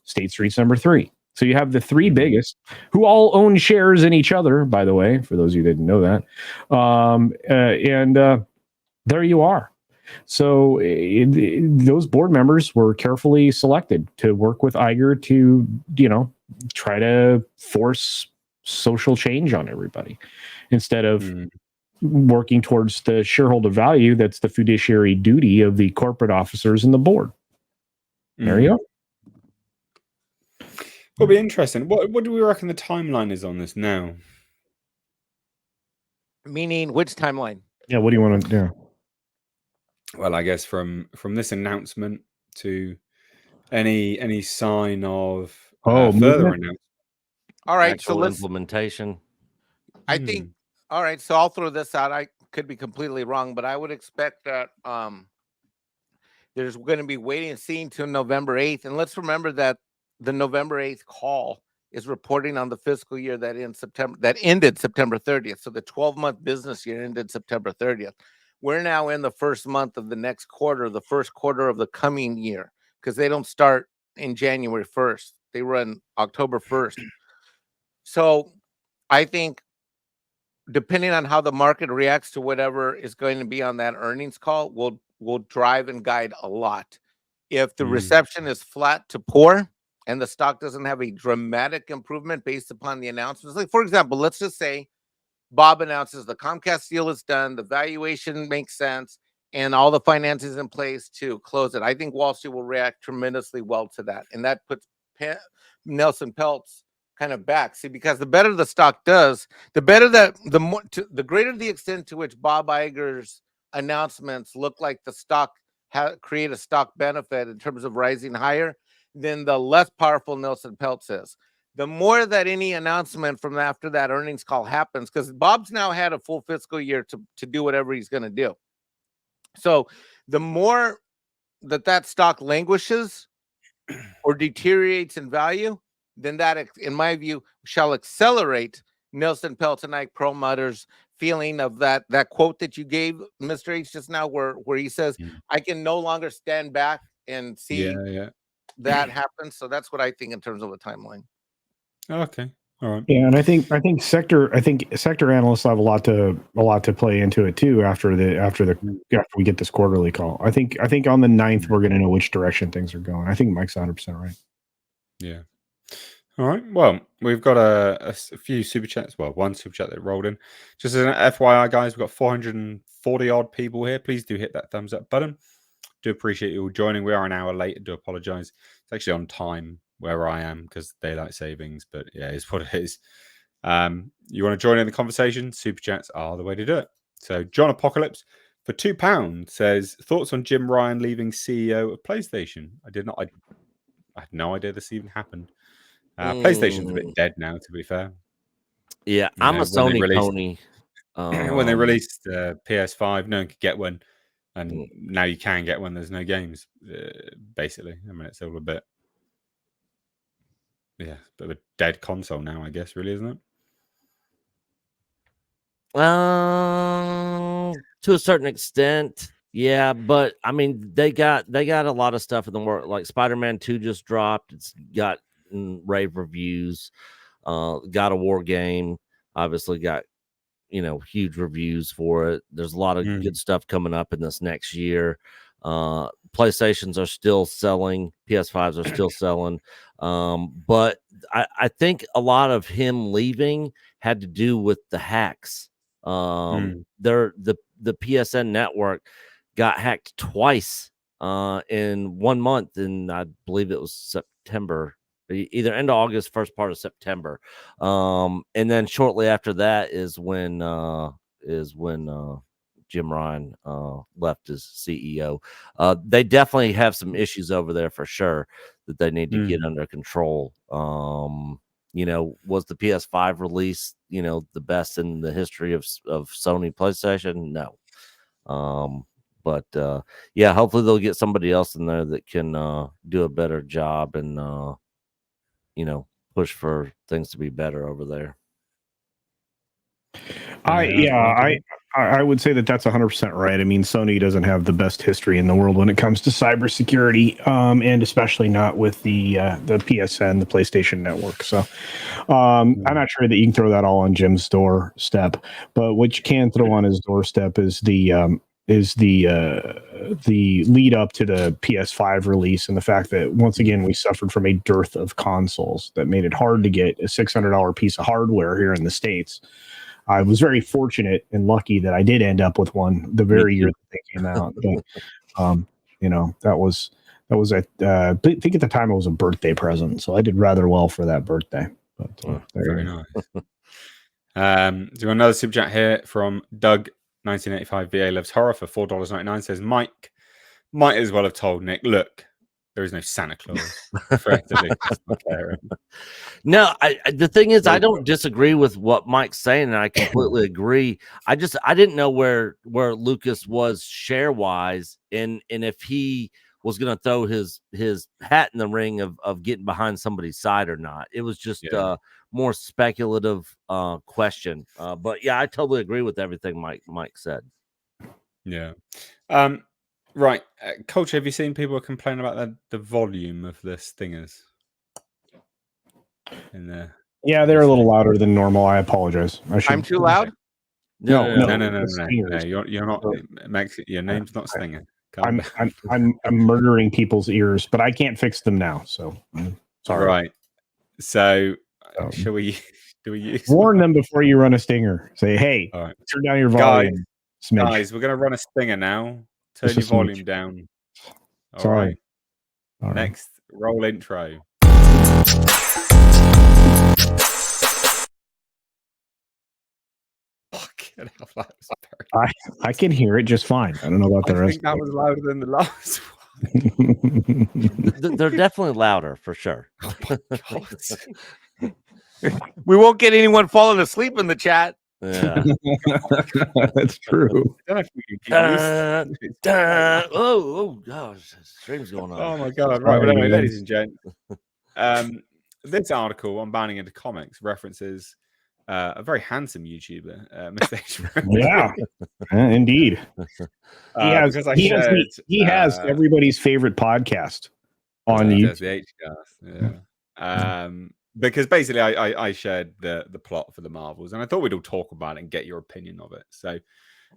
State Street's number three. So you have the three biggest, who all own shares in each other, by the way, for those of you who didn't know that. And there you are. So those board members were carefully selected to work with Iger to, try to force social change on everybody instead of working towards the shareholder value. That's the fiduciary duty of the corporate officers and the board. There you go. It'll be interesting. What do we reckon the timeline is on this now? Meaning which timeline? Yeah. What do you want to do? Well, I guess from this announcement to any sign of further announcement. All right, actual so let's implementation. I think. All right, so I'll throw this out. I could be completely wrong, but I would expect that there's going to be waiting and seeing till November 8th, and let's remember that the November 8th call is reporting on the fiscal year that ended September 30th. So the 12-month business year ended September 30th. We're now in the first month of the next quarter, the first quarter of the coming year, because they don't start in January 1st. They run October 1st. So I think depending on how the market reacts to whatever is going to be on that earnings call will drive and guide a lot. If the reception is flat to poor and the stock doesn't have a dramatic improvement based upon the announcements, like for example, let's just say Bob announces the Comcast deal is done, the valuation makes sense, and all the finances in place to close it. I think Wall Street will react tremendously well to that, and that puts Nelson Peltz kind of back. See, because the better the stock does, the better that the greater the extent to which Bob Iger's announcements look like the stock create a stock benefit in terms of rising higher, then the less powerful Nelson Peltz is. The more that any announcement from after that earnings call happens, because Bob's now had a full fiscal year to do whatever he's going to do. So the more that stock languishes or deteriorates in value, then that, in my view, shall accelerate Nelson Peltz and Ike Perlmutter's feeling of that quote that you gave, Mr. H, just now, where he says, I can no longer stand back and see that happen. So that's what I think in terms of a timeline. Okay. All right. Yeah, and I think sector analysts have a lot to play into it too after we get this quarterly call. I think on the 9th we're going to know which direction things are going. I think Mike's 100% right. Yeah. All right. Well, we've got a few super chats. Well, one super chat that rolled in. Just as an FYI, guys, we've got 440 odd people here. Please do hit that thumbs up button. Do appreciate you all joining. We are an hour late. I do apologize. It's actually on time where I am because daylight savings, but yeah, it's what it is. You want to join in the conversation? Super chats are the way to do it. So John Apocalypse for £2 says, thoughts on Jim Ryan leaving CEO of PlayStation? I had no idea this even happened. PlayStation's a bit dead now, to be fair. Yeah, I'm a Sony pony. When they released PS5, no one could get one, and now you can get one. There's no games, basically. I mean, it's all a bit, bit of a dead console now, I guess, really, isn't it? To a certain extent, yeah, but I mean, they got a lot of stuff in the work. Like Spider-Man 2 just dropped. It's got rave reviews. God of War game obviously got huge reviews for it. There's a lot of good stuff coming up in this next year. PlayStations are still selling, PS5s are still selling, but I think a lot of him leaving had to do with the hacks. The PSN network got hacked twice in 1 month, and I believe it was September, either end of August, first part of September, and then shortly after that is when Jim Ryan left as CEO. They definitely have some issues over there for sure that they need to get under control. Was the PS5 release the best in the history of Sony PlayStation? No. But hopefully they'll get somebody else in there that can do a better job and push for things to be better over there. I would say that's 100% right. I mean, Sony doesn't have the best history in the world when it comes to cybersecurity, and especially not with the PSN, the PlayStation Network. So I'm not sure that you can throw that all on Jim's doorstep, but what you can throw on his doorstep is the lead up to the PS5 release, and the fact that once again we suffered from a dearth of consoles that made it hard to get a $600 piece of hardware here in the States. I was very fortunate and lucky that I did end up with one the very year that they came out. But that was I think at the time it was a birthday present, so I did rather well for that birthday. But very nice. Do another super chat here from Doug. 1985 VA Loves Horror for $4.99 says, Mike might as well have told Nick, look, there is no Santa Claus. No, the thing is, I don't disagree with what Mike's saying, and I completely agree. I didn't know where Lucas was share wise, and if he was going to throw his hat in the ring of getting behind somebody's side or not. It was just more speculative question. But yeah, I totally agree with everything Mike said. Yeah. Right. Coach, have you seen people complain about the volume of this thingers? Yeah, they're a little louder than normal. I apologize. I'm too loud? No. You're not, Max. Your name's not Stinger. Calm down. I'm murdering people's ears, but I can't fix them now. So sorry. Right. So, Um, shall we? Do we use? Warn them before you run a stinger. Say, hey, All right, turn down your volume. Smidge. guys, we're gonna run a stinger now. Turn Just a your volume smidge. down. All Sorry. right. All right. Next, roll intro. Fucking hell, that was very. I can hear it just fine. I don't know about the I rest. think that was louder than the last one. They're definitely louder for sure. We won't get anyone falling asleep in the chat. Yeah. That's true. I don't know if we can keep this. Oh gosh, the stream's going on. Oh my god! Right, but anyway, Sorry, ladies and gents, this article on banning into comics references a very handsome YouTuber, Mr. H. Yeah, indeed. because I shared, he has everybody's favorite podcast on he YouTube. does the H-cast, yeah. Because basically, I shared the plot for the Marvels, and I thought we'd all talk about it and get your opinion of it. So,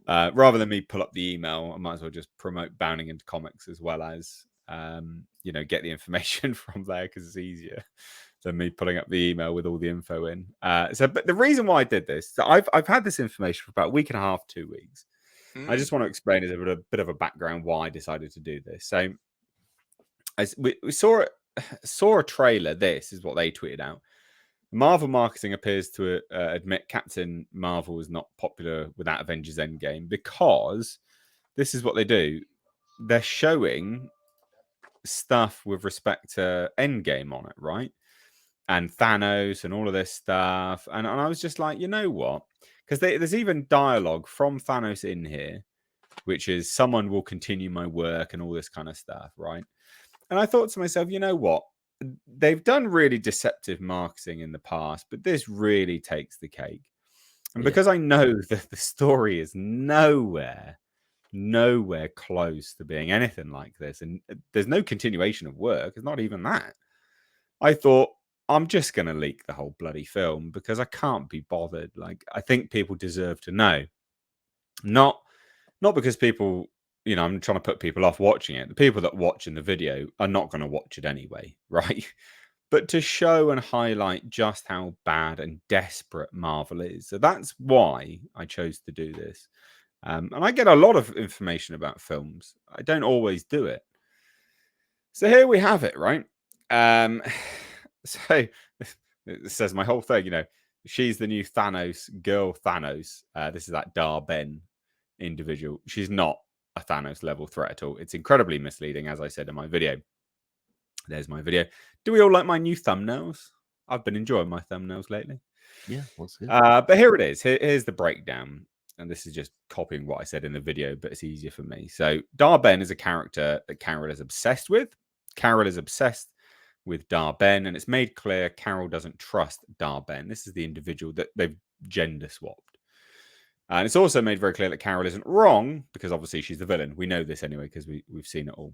rather than me pull up the email, I might as well just promote Bounding into Comics as well as get the information from there because it's easier than me pulling up the email with all the info in. But the reason why I did this, so I've had this information for about a week and a half, 2 weeks. I just want to explain it a bit of a background why I decided to do this. So, we saw a trailer. This is what they tweeted out. Marvel marketing appears to admit Captain Marvel is not popular without Avengers Endgame because this is what they do. They're showing stuff with respect to Endgame on it, right? And Thanos and all of this stuff. And I was just like, you know what? Because there's even dialogue from Thanos in here, which is someone will continue my work and all this kind of stuff, right? And I thought to myself, you know what? They've done really deceptive marketing in the past, but this really takes the cake. And because I know that the story is nowhere close to being anything like this, and there's no continuation of work, it's not even that. I thought, I'm just going to leak the whole bloody film because I can't be bothered. Like, I think people deserve to know. Not because people, I'm trying to put people off watching it. The people that watch in the video are not going to watch it anyway, right? But to show and highlight just how bad and desperate Marvel is. So that's why I chose to do this. And I get a lot of information about films. I don't always do it. So here we have it, right? So it says my whole thing, she's the new Thanos, girl Thanos. This is that Dar-Ben individual. She's not a Thanos level threat at all. It's incredibly misleading, as I said in my video. There's my video. Do we all like my new thumbnails? I've been enjoying my thumbnails lately. Yeah, that's good. But here it is. Here's the breakdown. And this is just copying what I said in the video, but it's easier for me. So Dar-Ben is a character that Carol is obsessed with. Carol is obsessed with Dar-Ben, and it's made clear Carol doesn't trust Dar-Ben. This is the individual that they've gender swapped. And it's also made very clear that Carol isn't wrong, because obviously she's the villain. We know this anyway, because we've seen it all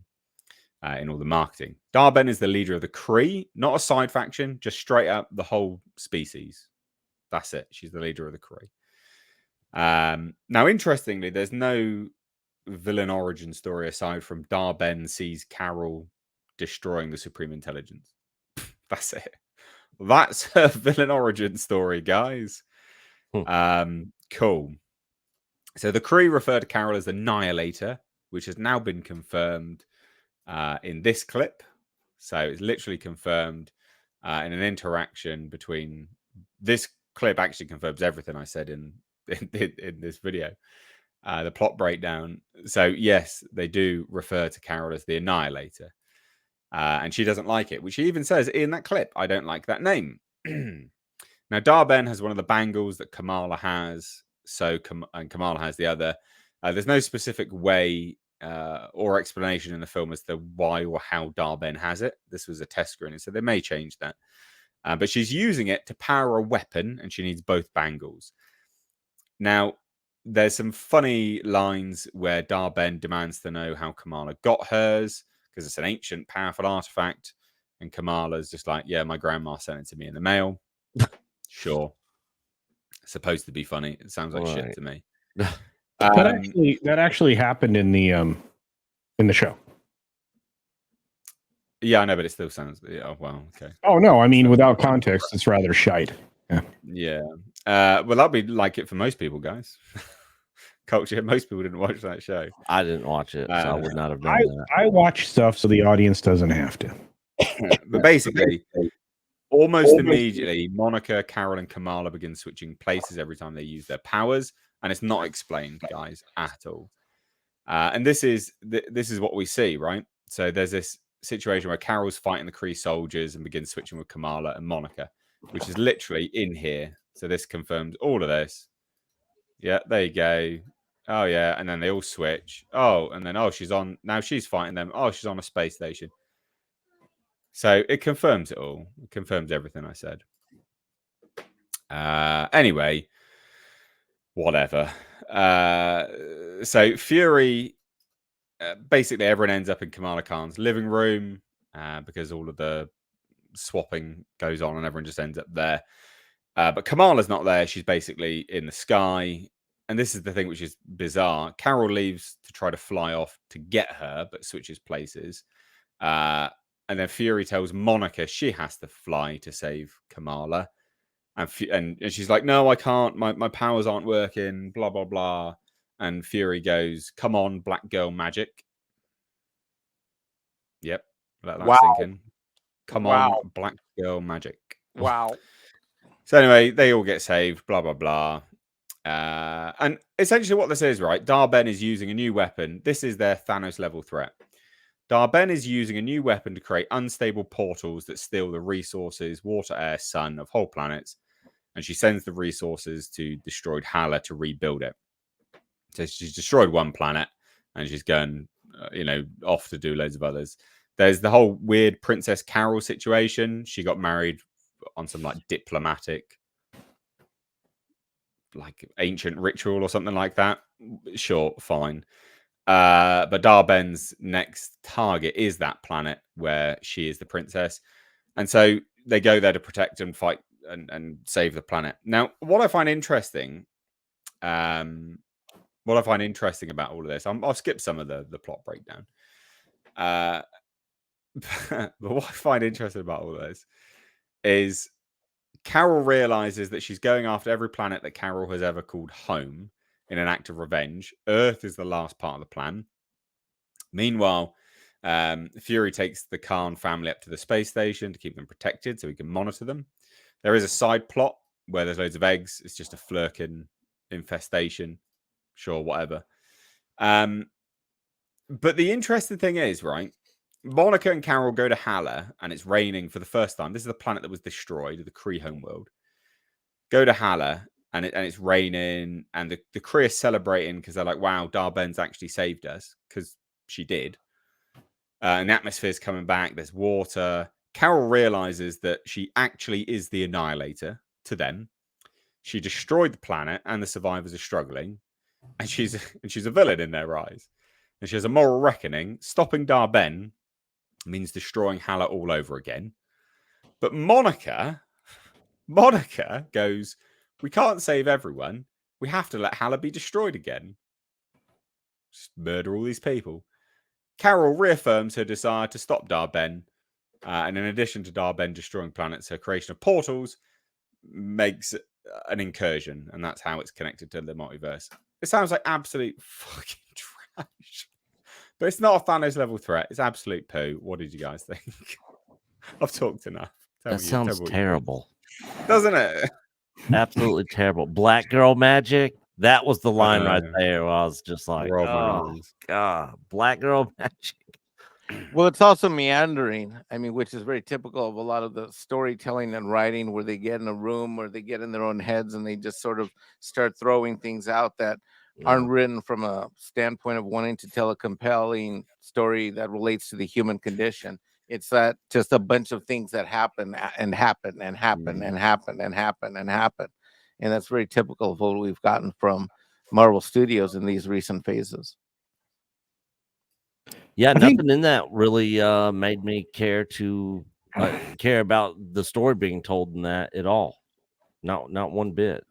in all the marketing. Dar-Ben is the leader of the Kree, not a side faction, just straight up the whole species. That's it. She's the leader of the Kree. Now, interestingly, there's no villain origin story aside from Dar-Ben sees Carol destroying the Supreme Intelligence. That's it. That's her villain origin story, guys. Cool. So the Kree refer to Carol as the Annihilator, which has now been confirmed in this clip. So it's literally confirmed in an interaction between this clip. Actually confirms everything I said in this video, the plot breakdown. So yes, they do refer to Carol as the Annihilator. And she doesn't like it, which she even says in that clip, I don't like that name. Now, Dar-Ben has one of the bangles that Kamala has, and Kamala has the other. There's no specific way or explanation in the film as to why or how Dar-Ben has it. This was a test screening, so they may change that. But she's using it to power a weapon, and she needs both bangles. Now, there's some funny lines where Dar-Ben demands to know how Kamala got hers, because it's an ancient, powerful artifact. And Kamala's just like, yeah, my grandma sent it to me in the mail. Sure. It's supposed to be funny. It sounds like shit to me. That actually happened in the in the show. Yeah, I know, but it still sounds. Yeah, well, okay. Oh no, I mean without context, it's rather shite. Yeah. Well, that'd be like it for most people, guys. Culture. Most people didn't watch that show. I didn't watch it, so I would not have done that. I watch stuff so the audience doesn't have to. But basically, almost immediately, Monica, Carol, and Kamala begin switching places every time they use their powers, and it's not explained, guys, at all. And this is what we see, right? So there's this situation where Carol's fighting the Kree soldiers and begins switching with Kamala and Monica, which is literally in here. So this confirms all of this. Yeah, there you go. Oh yeah, and then they all switch. Oh, and then she's on now. She's fighting them. Oh, she's on a space station. So it confirms it all. It confirms everything I said. Anyway, whatever. So Fury, basically everyone ends up in Kamala Khan's living room because all of the swapping goes on and everyone just ends up there. But Kamala's not there. She's basically in the sky. And this is the thing which is bizarre. Carol leaves to try to fly off to get her, but switches places. And then Fury tells Monica she has to fly to save Kamala. And she's like, no, I can't. My powers aren't working, blah, blah, blah. And Fury goes, come on, black girl magic. Yep. Let that sink in. Come on, black girl magic. Wow. So anyway, they all get saved, blah, blah, blah. And essentially what this is, right? Dar-Ben is using a new weapon. This is their Thanos level threat. Dar-Ben is using a new weapon to create unstable portals that steal the resources, water, air, sun of whole planets. And she sends the resources to destroyed Hala to rebuild it. So she's destroyed one planet and she's going, off to do loads of others. There's the whole weird Princess Carol situation. She got married on some like diplomatic, like ancient ritual or something like that. Sure, fine. But Dar-Ben's next target is that planet where she is the princess. And so they go there to protect and fight and save the planet. Now, what I find interesting about all of this, I'll skip some of the plot breakdown. But what I find interesting about all of this is Carol realizes that she's going after every planet that Carol has ever called home in an act of revenge. Earth is the last part of the plan. Meanwhile, Fury takes the Khan family up to the space station to keep them protected so he can monitor them. There is a side plot where there's loads of eggs. It's just a Flurkin infestation. Sure, whatever. But the interesting thing is, right, Monica and Carol go to Hala and it's raining for the first time. This is the planet that was destroyed, the Kree homeworld. Go to Hala and it's raining and the Kree are celebrating because they're like, wow, Dar-Ben's actually saved us, because she did. And the atmosphere's coming back. There's water. Carol realizes that she actually is the Annihilator to them. She destroyed the planet and the survivors are struggling. And she's a villain in their eyes. And she has a moral reckoning. Stopping Dar-Ben means destroying Hala all over again. But Monica goes, we can't save everyone. We have to let Hala be destroyed again. Just murder all these people. Carol reaffirms her desire to stop Dar-Ben. And in addition to Dar-Ben destroying planets, her creation of portals makes an incursion. And that's how it's connected to the multiverse. It sounds like absolute fucking trash. But it's not a Thanos level threat. It's absolute poo. What did you guys think? I've talked enough. That sounds terrible. Doesn't it? Absolutely terrible. Black girl magic. That was the line right there. Where I was just like, oh, God, black girl magic. Well, it's also meandering. I mean, which is very typical of a lot of the storytelling and writing, where they get in a room or they get in their own heads and they just sort of start throwing things out that aren't written from a standpoint of wanting to tell a compelling story that relates to the human condition. It's that just a bunch of things that happen and happen and happen and happen and happen and happen. And that's very typical of what we've gotten from Marvel Studios in these recent phases. Yeah, nothing in that really made me care about the story being told in that at all. Not one bit.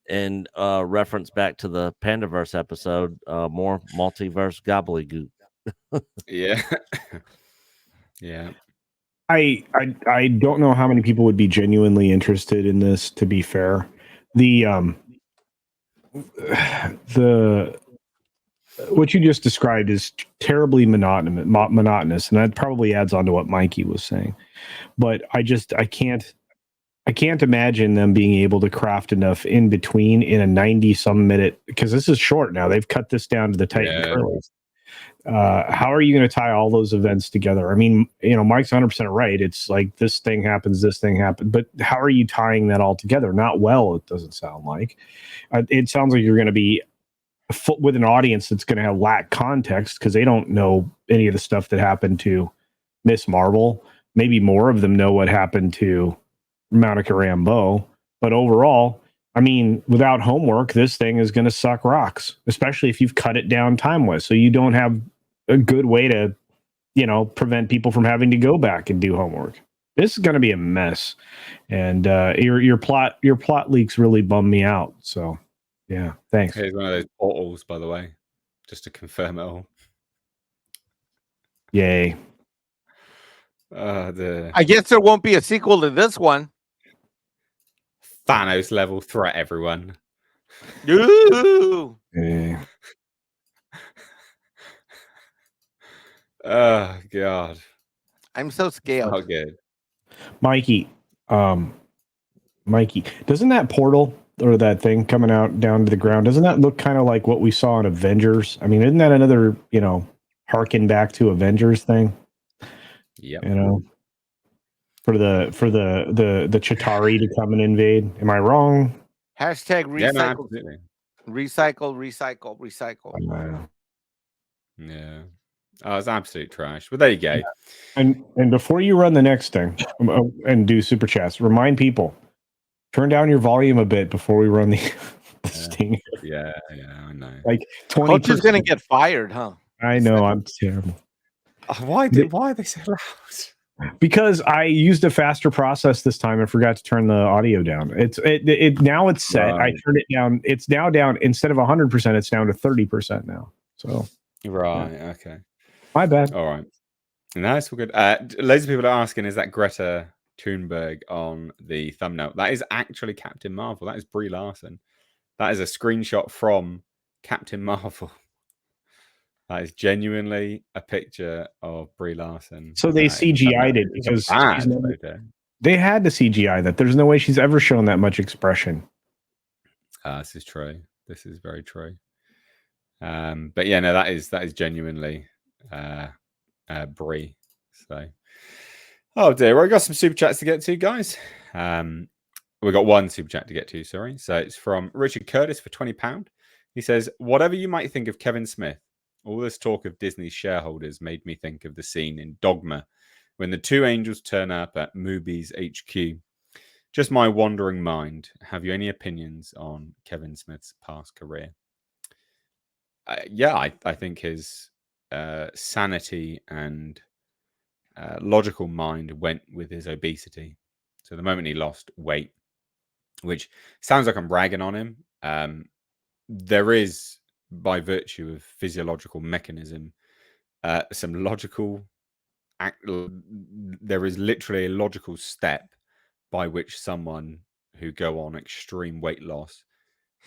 and reference back to the Pandaverse episode, more multiverse gobbledygook. Yeah. Yeah. I don't know how many people would be genuinely interested in this, to be fair. The what you just described is terribly monotonous, and that probably adds on to what Mikey was saying. But I can't imagine them being able to craft enough in between in a 90-some minute, because this is short now. They've cut this down to the Titan Curlies. How are you going to tie all those events together? I mean, Mike's 100% right. It's like this thing happens, but how are you tying that all together? Not well, it doesn't sound like. It sounds like you're going to be with an audience that's going to have lack context because they don't know any of the stuff that happened to Miss Marvel. Maybe more of them know what happened to Monica Rambeau, but overall, I mean, without homework, this thing is going to suck rocks, especially if you've cut it down time-wise. So you don't have a good way to, prevent people from having to go back and do homework. This is going to be a mess, and your plot leaks really bum me out. So, yeah, thanks. Here's one of those portals, by the way, just to confirm it all. Yay! I guess there won't be a sequel to this one. Thanos level threat, everyone. Ooh. Yeah. Oh God, I'm so scared. not good. Mikey, doesn't that portal or that thing coming out down to the ground, doesn't that look kind of like what we saw in Avengers? I mean, isn't that another, harken back to Avengers thing? Yep. For the Chitauri to come and invade. Am I wrong? Hashtag recycle. Yeah, no, absolutely. Recycle. Yeah. Oh, it's absolute trash. But there you go. And before you run the next thing and do super chats, remind people, turn down your volume a bit before we run the sting. Yeah, I know. Like 20%. Coach is going to get fired, huh? I know, I'm terrible. Why are they so loud? Because I used a faster process this time and forgot to turn the audio down. It now it's set. Right. I turned it down. It's now down, instead of 100%, it's down to 30% now. So Right, okay. my bad. All right. No, it's all good. Loads of people are asking, is that Greta Thunberg on the thumbnail? That is actually Captain Marvel. That is Brie Larson. That is a screenshot from Captain Marvel. That is genuinely a picture of Brie Larson. So they CGI'd it because they had to CGI that. There's no way she's ever shown that much expression. This is true. This is very true. But yeah, no, that is genuinely Brie. So, oh dear, well, I got some super chats to get to, guys. We got one super chat to get to. Sorry, so it's from Richard Curtis for £20. He says, "Whatever you might think of Kevin Smith, all this talk of Disney's shareholders made me think of the scene in Dogma when the two angels turn up at Mubi's HQ. Just my wandering mind. Have you any opinions on Kevin Smith's past career?" Yeah, I think his sanity and logical mind went with his obesity. So the moment he lost weight, which sounds like I'm bragging on him, there is, by virtue of physiological mechanism, some logical there is literally a logical step by which someone who go on extreme weight loss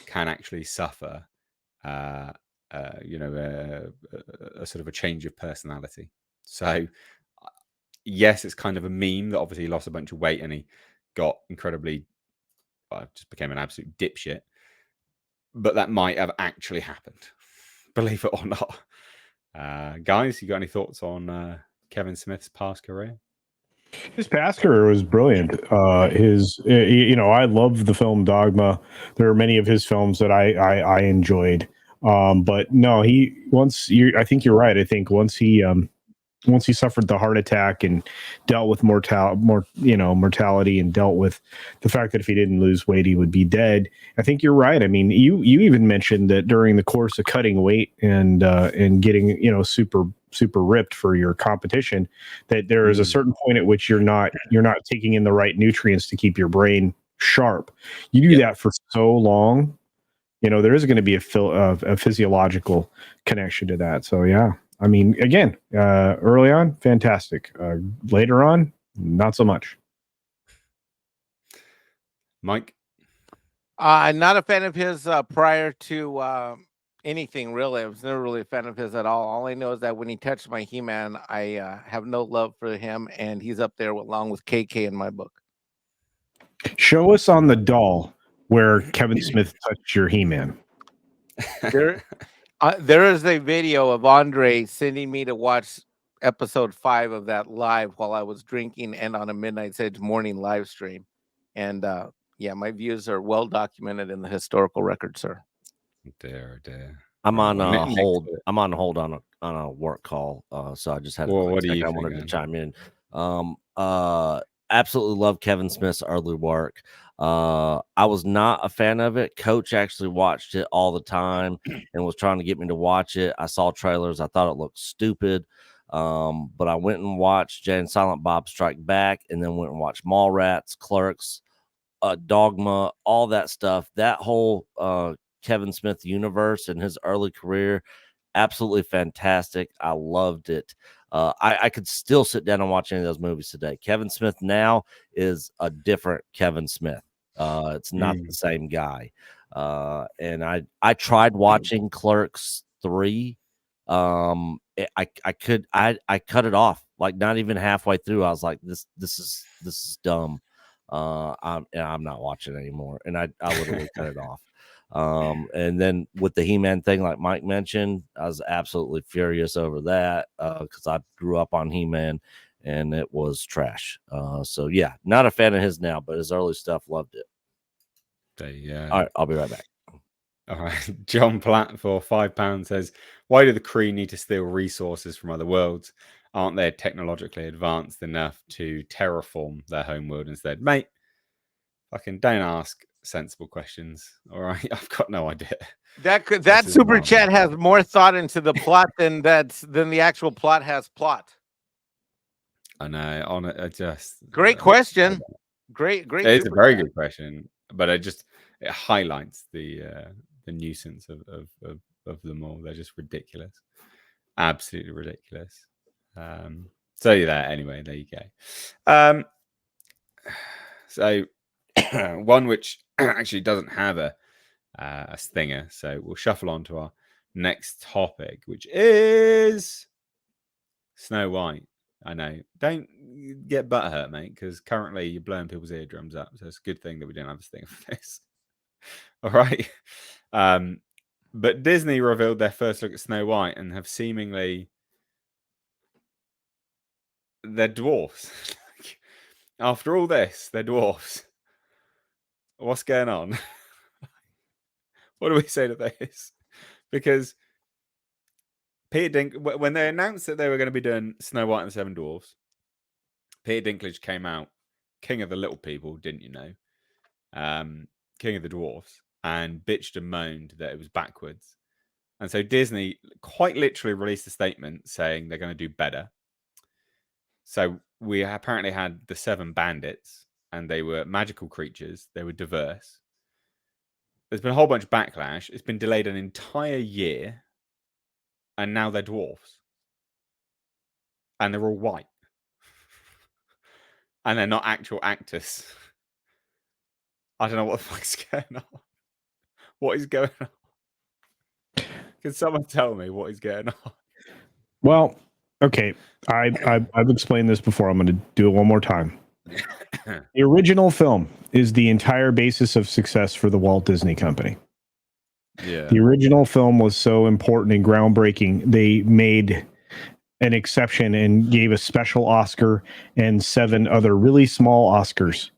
can actually suffer a sort of a change of personality. So yes, it's kind of a meme that obviously he lost a bunch of weight and he got incredibly just became an absolute dipshit. But that might have actually happened, believe it or not. Guys, you got any thoughts on Kevin Smith's past career? His past career was brilliant. I love the film Dogma. There are many of his films that I enjoyed. But no, I think you're right. I think once he suffered the heart attack and dealt with mortality and dealt with the fact that if he didn't lose weight, he would be dead. I think you're right. I mean, you even mentioned that during the course of cutting weight and getting, super ripped for your competition, that there is a certain point at which you're not taking in the right nutrients to keep your brain sharp. You do that for so long, there is going to be a physiological connection to that. So yeah, I mean, again, early on, fantastic. Later on, not so much. Mike? I'm not a fan of his prior to anything, really. I was never really a fan of his at all. All I know is that when he touched my He-Man, I have no love for him, and he's up there along with KK in my book. Show us on the doll where Kevin Smith touched your He-Man. There is a video of Andre sending me to watch episode 5 of that live while I was drinking and on a Midnight's Edge morning live stream. And yeah, my views are well documented in the historical record, sir. Dear. I'm on Well, hold. I'm on hold on a work call. So I just had a quick second. I wanted to chime in. Absolutely love Kevin Smith's early work. I was not a fan of it. Coach actually watched it all the time and was trying to get me to watch it. I saw trailers. I thought it looked stupid. But I went and watched Jay and Silent Bob Strike Back, and then went and watched Mallrats, Clerks, Dogma, all that stuff. That whole Kevin Smith universe and his early career, absolutely fantastic. I loved it. I could still sit down and watch any of those movies today. Kevin Smith now is a different Kevin Smith. It's not the same guy. And I tried watching Clerks 3. I cut it off, like not even halfway through. I was like, this is dumb. I'm not watching it anymore. And I literally cut it off. And then with the He-Man thing, like Mike mentioned, I was absolutely furious over that because I grew up on He-Man and it was trash. So yeah, not a fan of his now, but his early stuff, loved it. All right, I'll be right back. All right. John Platt for £5 says, why do the Kree need to steal resources from other worlds? Aren't they technologically advanced enough to terraform their homeworld instead? Mate, fucking don't ask sensible questions. All right. I've got no idea. That super chat has more thought into the plot than the actual plot has plot. I know. On it, just great question. Great. It's a very good question, but it highlights the nuisance of them all. They're just ridiculous, absolutely ridiculous. So yeah, anyway, there you go. So one which actually doesn't have a stinger, so we'll shuffle on to our next topic, which is Snow White. I know, don't get butthurt, mate, because currently you're blowing people's eardrums up, so it's a good thing that we don't have a stinger for this. All right. But Disney revealed their first look at Snow White and have seemingly they're dwarfs. After all this, they're dwarfs. What's going on? What do we say to this? Because when they announced that they were going to be doing Snow White and the Seven Dwarfs, Peter Dinklage came out, king of the little people, didn't you know? King of the dwarfs, and bitched and moaned that it was backwards. And so Disney quite literally released a statement saying they're going to do better. So we apparently had the 7 bandits, and they were magical creatures. They were diverse. There's been a whole bunch of backlash. It's been delayed an entire year, and now they're dwarfs. And they're all white. And they're not actual actors. I don't know what the fuck's going on. What is going on? Can someone tell me what is going on? Well, okay. I've explained this before. I'm going to do it one more time. The original film is the entire basis of success for the Walt Disney Company. Yeah. The original film was so important and groundbreaking. They made an exception and gave a special Oscar and 7 other really small Oscars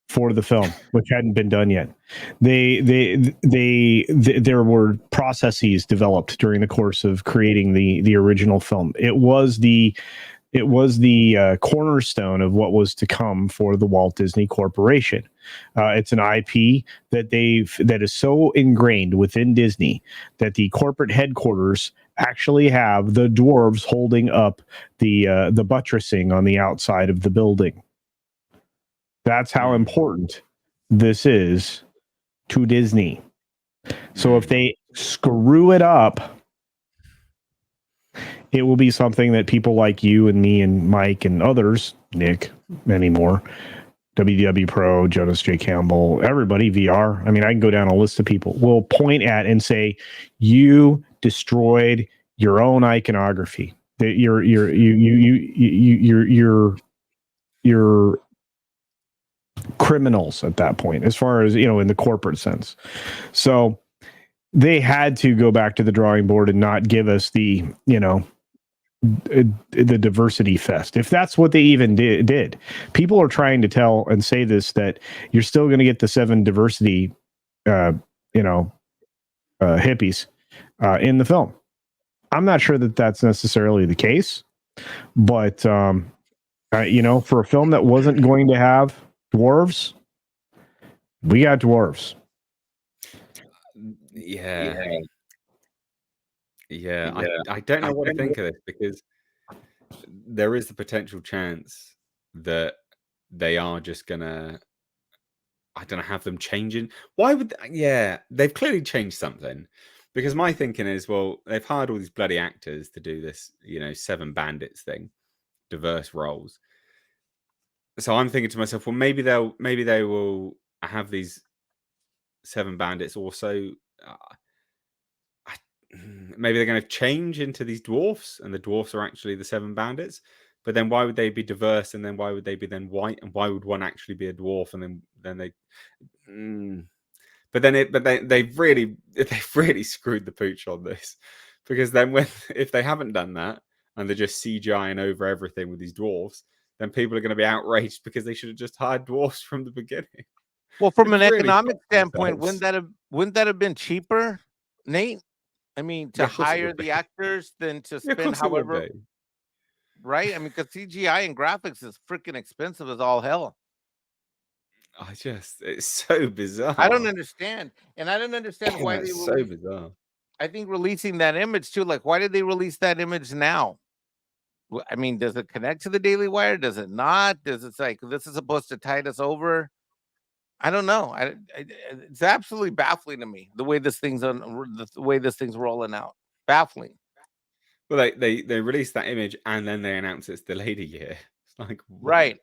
for the film, which hadn't been done yet. There were processes developed during the course of creating the original film. It was the cornerstone of what was to come for the Walt Disney Corporation. It's an IP that is so ingrained within Disney that the corporate headquarters actually have the dwarves holding up the buttressing on the outside of the building. That's how important this is to Disney. So if they screw it up, it will be something that people like you and me and Mike and others, Nick, many more, WDW Pro, Jonas J. Campbell, everybody, VR. I mean, I can go down a list of people, will point at and say, you destroyed your own iconography. That you're criminals at that point, as far as, in the corporate sense. So they had to go back to the drawing board and not give us the diversity fest, if that's what they even did. People are trying to tell and say this, that you're still going to get the 7 diversity hippies in the film. I'm not sure that that's necessarily the case, but for a film that wasn't going to have dwarves, we got dwarves. Yeah. I don't know what to think of this, because there is the potential chance that they are just gonna, I don't know, have them changing. Why would they've clearly changed something, because my thinking is, well, they've hired all these bloody actors to do this, 7 bandits thing, diverse roles. So I'm thinking to myself, well, maybe they will have these 7 bandits also. Maybe they're going to change into these dwarfs, and the dwarfs are actually the 7 bandits. But then why would they be diverse, and then why would they be then white, and why would one actually be a dwarf, and then they? They've really screwed the pooch on this, because then if they haven't done that and they're just CGIing over everything with these dwarfs, then people are going to be outraged because they should have just hired dwarfs from the beginning. Well, from an economic standpoint, wouldn't that have been cheaper, Nate? I mean, to hire the actors than to spend however, right? I mean, because CGI and graphics is freaking expensive as all hell. It's so bizarre. I don't understand, and I don't understand why it's so bizarre. I think releasing that image too, like, why did they release that image now? I mean, does it connect to the Daily Wire? Does it not? Does it like this is supposed to tide us over? I don't know. It's absolutely baffling to me the way this thing's rolling out. Baffling. Well, they released that image and then they announced it's delayed a year. It's like, right,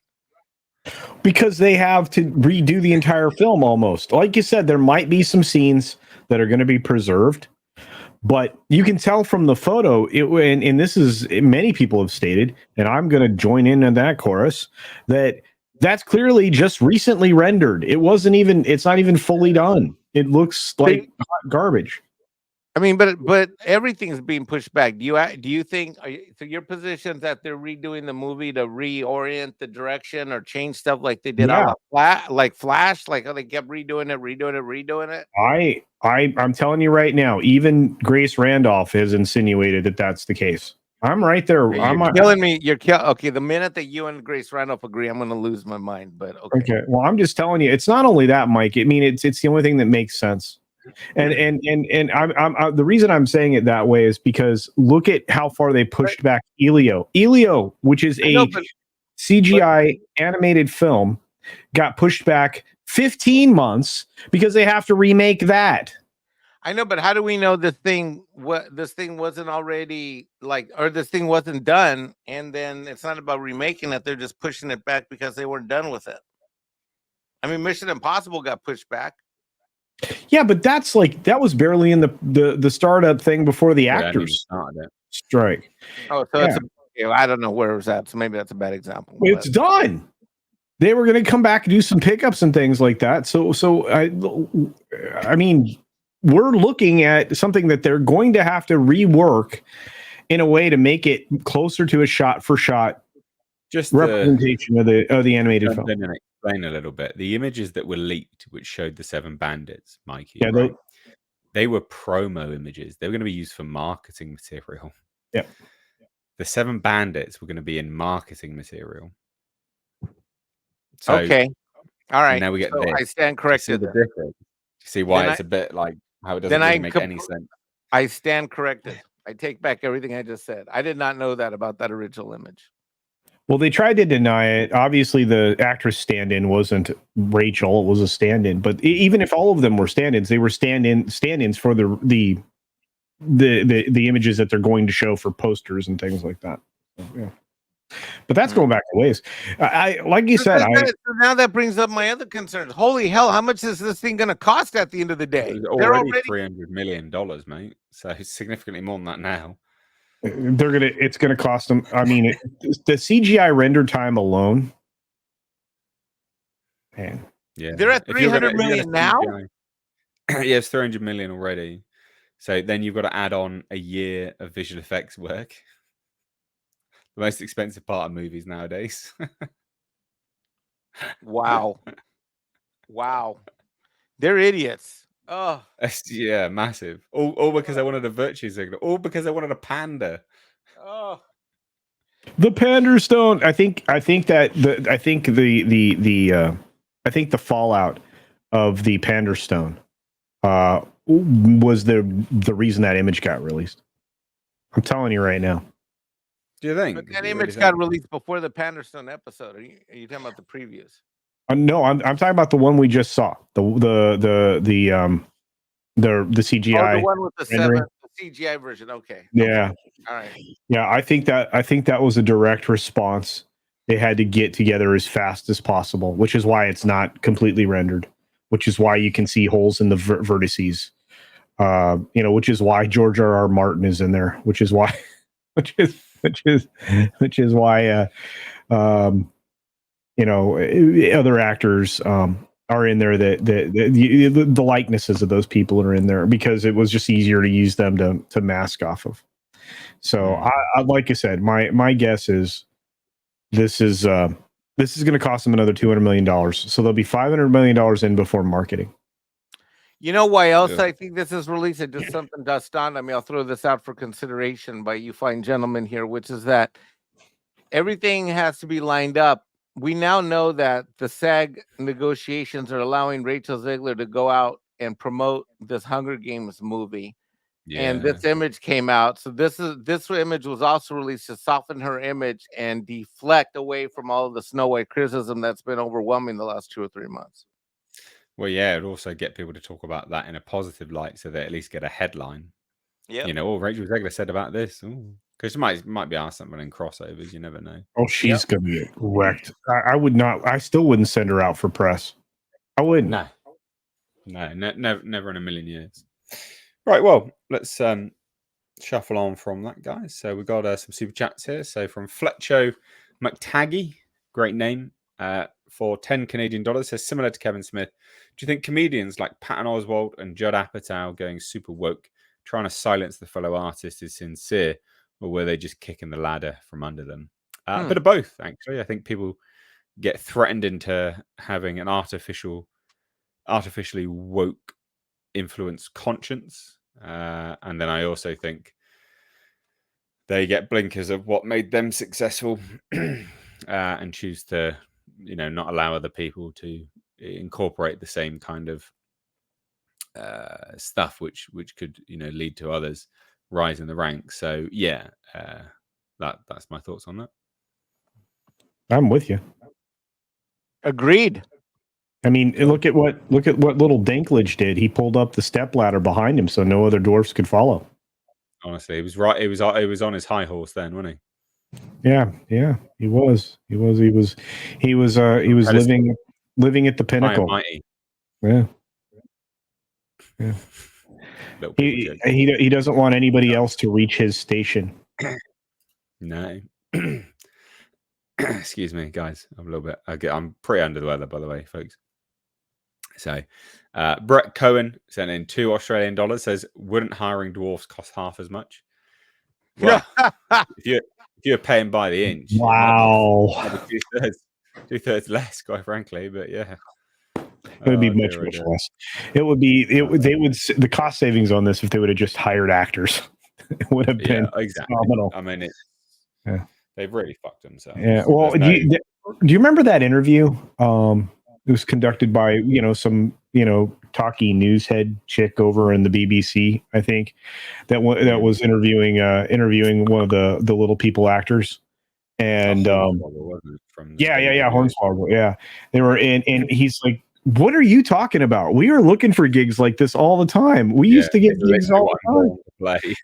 because they have to redo the entire film almost. Like you said, there might be some scenes that are going to be preserved, but you can tell from the photo. And this is, many people have stated, and I'm going to join in on that chorus, that's clearly just recently rendered. It's not even fully done. It looks like garbage. I mean, but everything's being pushed back. Do you think, so your position is that they're redoing the movie to reorient the direction or change stuff like they did on Flash, like how they kept redoing it? I'm telling you right now, even Grace Randolph has insinuated that that's the case. I'm right there. You're killing me. Okay. The minute that you and Grace Randolph agree, I'm going to lose my mind. But okay. Well, I'm just telling you, it's not only that, Mike. I mean, it's the only thing that makes sense. And I'm the reason I'm saying it that way is because look at how far they pushed back Elio, which is CGI animated film, got pushed back 15 months because they have to remake that. I know, but how do we know this thing wasn't already or this thing wasn't done, and then it's not about remaking it, they're just pushing it back because they weren't done with it. I mean, Mission Impossible got pushed back. Yeah, but that was barely in the startup thing before the actors strike. Oh, so I don't know where it was at, so maybe that's a bad example. It's done. They were going to come back and do some pickups and things like that. So I mean, we're looking at something that they're going to have to rework in a way to make it closer to a shot-for-shot representation of the animated film. Explain a little bit. The images that were leaked, which showed the 7 bandits, Mikey, they were promo images. They were going to be used for marketing material. Yeah. The 7 bandits were going to be in marketing material. So, okay. All right. Now we get this. I stand corrected. See the difference. See why it's a bit like how it doesn't really make any sense. I stand corrected. I take back everything I just said. I did not know that about that original image. Well, they tried to deny it. Obviously, the actress stand-in wasn't Rachel; it was a stand-in. But even if all of them were stand-ins, they were stand-ins for the images that they're going to show for posters and things like that. So, yeah. But that's going back a ways. I like you said. So now that brings up my other concerns. Holy hell! How much is this thing going to cost at the end of the day? It's already $300 million, mate. So it's significantly more than that now. It's gonna cost them. I mean, the CGI render time alone. Man, yeah, they're at 300 million now. Yeah, it's 300 million already. So then you've got to add on a year of visual effects work. The most expensive part of movies nowadays. Wow. They're idiots. Oh, yeah, massive. All because I wanted a virtue signal. All because I wanted a panda. Oh. The Pander Stone. I think the fallout of the Pander Stone was the reason that image got released. I'm telling you right now. Do you think? But that image got released before the Panderstone episode. Are you talking about the previews? No, I'm talking about the one we just saw. The CGI. Oh, the one with the rendering. the CGI version. Okay. Yeah. All right. Yeah, I think that was a direct response. They had to get together as fast as possible, which is why it's not completely rendered. Which is why you can see holes in the vertices. Which is why George R.R. Martin is in there. Which is why. Which is why. Other actors are in there the likenesses of those people are in there because it was just easier to use them to mask off of. So I like I said, my guess is this is going to cost them another $200 million. So there'll be $500 million in before marketing. You know why else I think this is released? It just something just dawned on me. I'll throw this out for consideration by you fine gentlemen here, which is that everything has to be lined up. We now know that the SAG negotiations are allowing Rachel Zegler to go out and promote this Hunger Games movie. Yeah. And this image came out. So this image was also released to soften her image and deflect away from all of the Snow White criticism that's been overwhelming the last 2 or 3 months. Well, yeah, it'd also get people to talk about that in a positive light so they at least get a headline. Yeah. Rachel Zegler said about this. Because she might be asked something in crossovers. You never know. Oh, she's going to get wrecked. I would not. I still wouldn't send her out for press. I wouldn't. No, never in a million years. Right. Well, let's shuffle on from that, guys. So we've got some super chats here. So from Fletcho McTaggy, great name, for 10 Canadian dollars, says similar to Kevin Smith. Do you think comedians like Patton Oswalt and Judd Apatow going super woke, trying to silence the fellow artist, is sincere? Or were they just kicking the ladder from under them? A bit of both, actually. I think people get threatened into having an artificially woke influence conscience. And then I also think they get blinkers of what made them successful and choose to, not allow other people to incorporate the same kind of stuff, which could, lead to others rise in the ranks. So that's my thoughts on that. I'm with you. Agreed. I mean, look at what little Dinklage did. He pulled up the stepladder behind him so no other dwarfs could follow. Honestly, he was right. It was on his high horse then, wasn't he? Yeah, he was living at the pinnacle. Yeah. He doesn't want anybody else to reach his station. No. Excuse me, guys. I'm a little bit. I'm pretty under the weather, by the way, folks. So, Brett Cohen sent in $2 Australian. Says, wouldn't hiring dwarfs cost half as much? Well, if you're paying by the inch, wow, two-thirds less, quite frankly. But yeah. It would be much less. They would the cost savings on this if they would have just hired actors. It would have been phenomenal. I mean, they've really fucked themselves. Yeah. Well, do you remember that interview? It was conducted by some talky news head chick over in the BBC, I think, that was interviewing one of the Little People actors, and Wasn't it, from the WWE? Hornswoggle, yeah, they were in, and he's like, "What are you talking about? We are looking for gigs like this all the time. We used to get it's gigs literally all what the I'm time." born to play.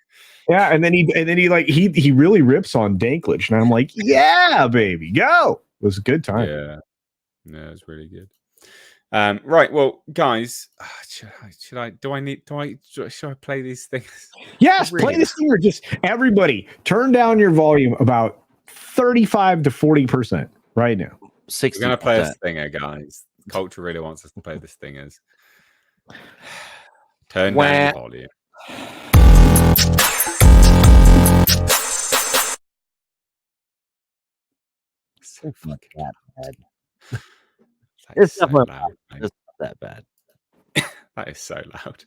Yeah, and then he really rips on Danklage, and I'm like, "Yeah, baby, go!" It was a good time. Yeah, no, it's really good. Right, well, guys, should I play these things? Yes, Really play this thing, or just everybody turn down your volume about 35 to 40% right now. 60%. We're gonna play a stinger, guys. Culture really wants us to play the stingers. Turn down your volume. So fucking that bad. that is It's so definitely loud, mate. It's not that bad. That is so loud.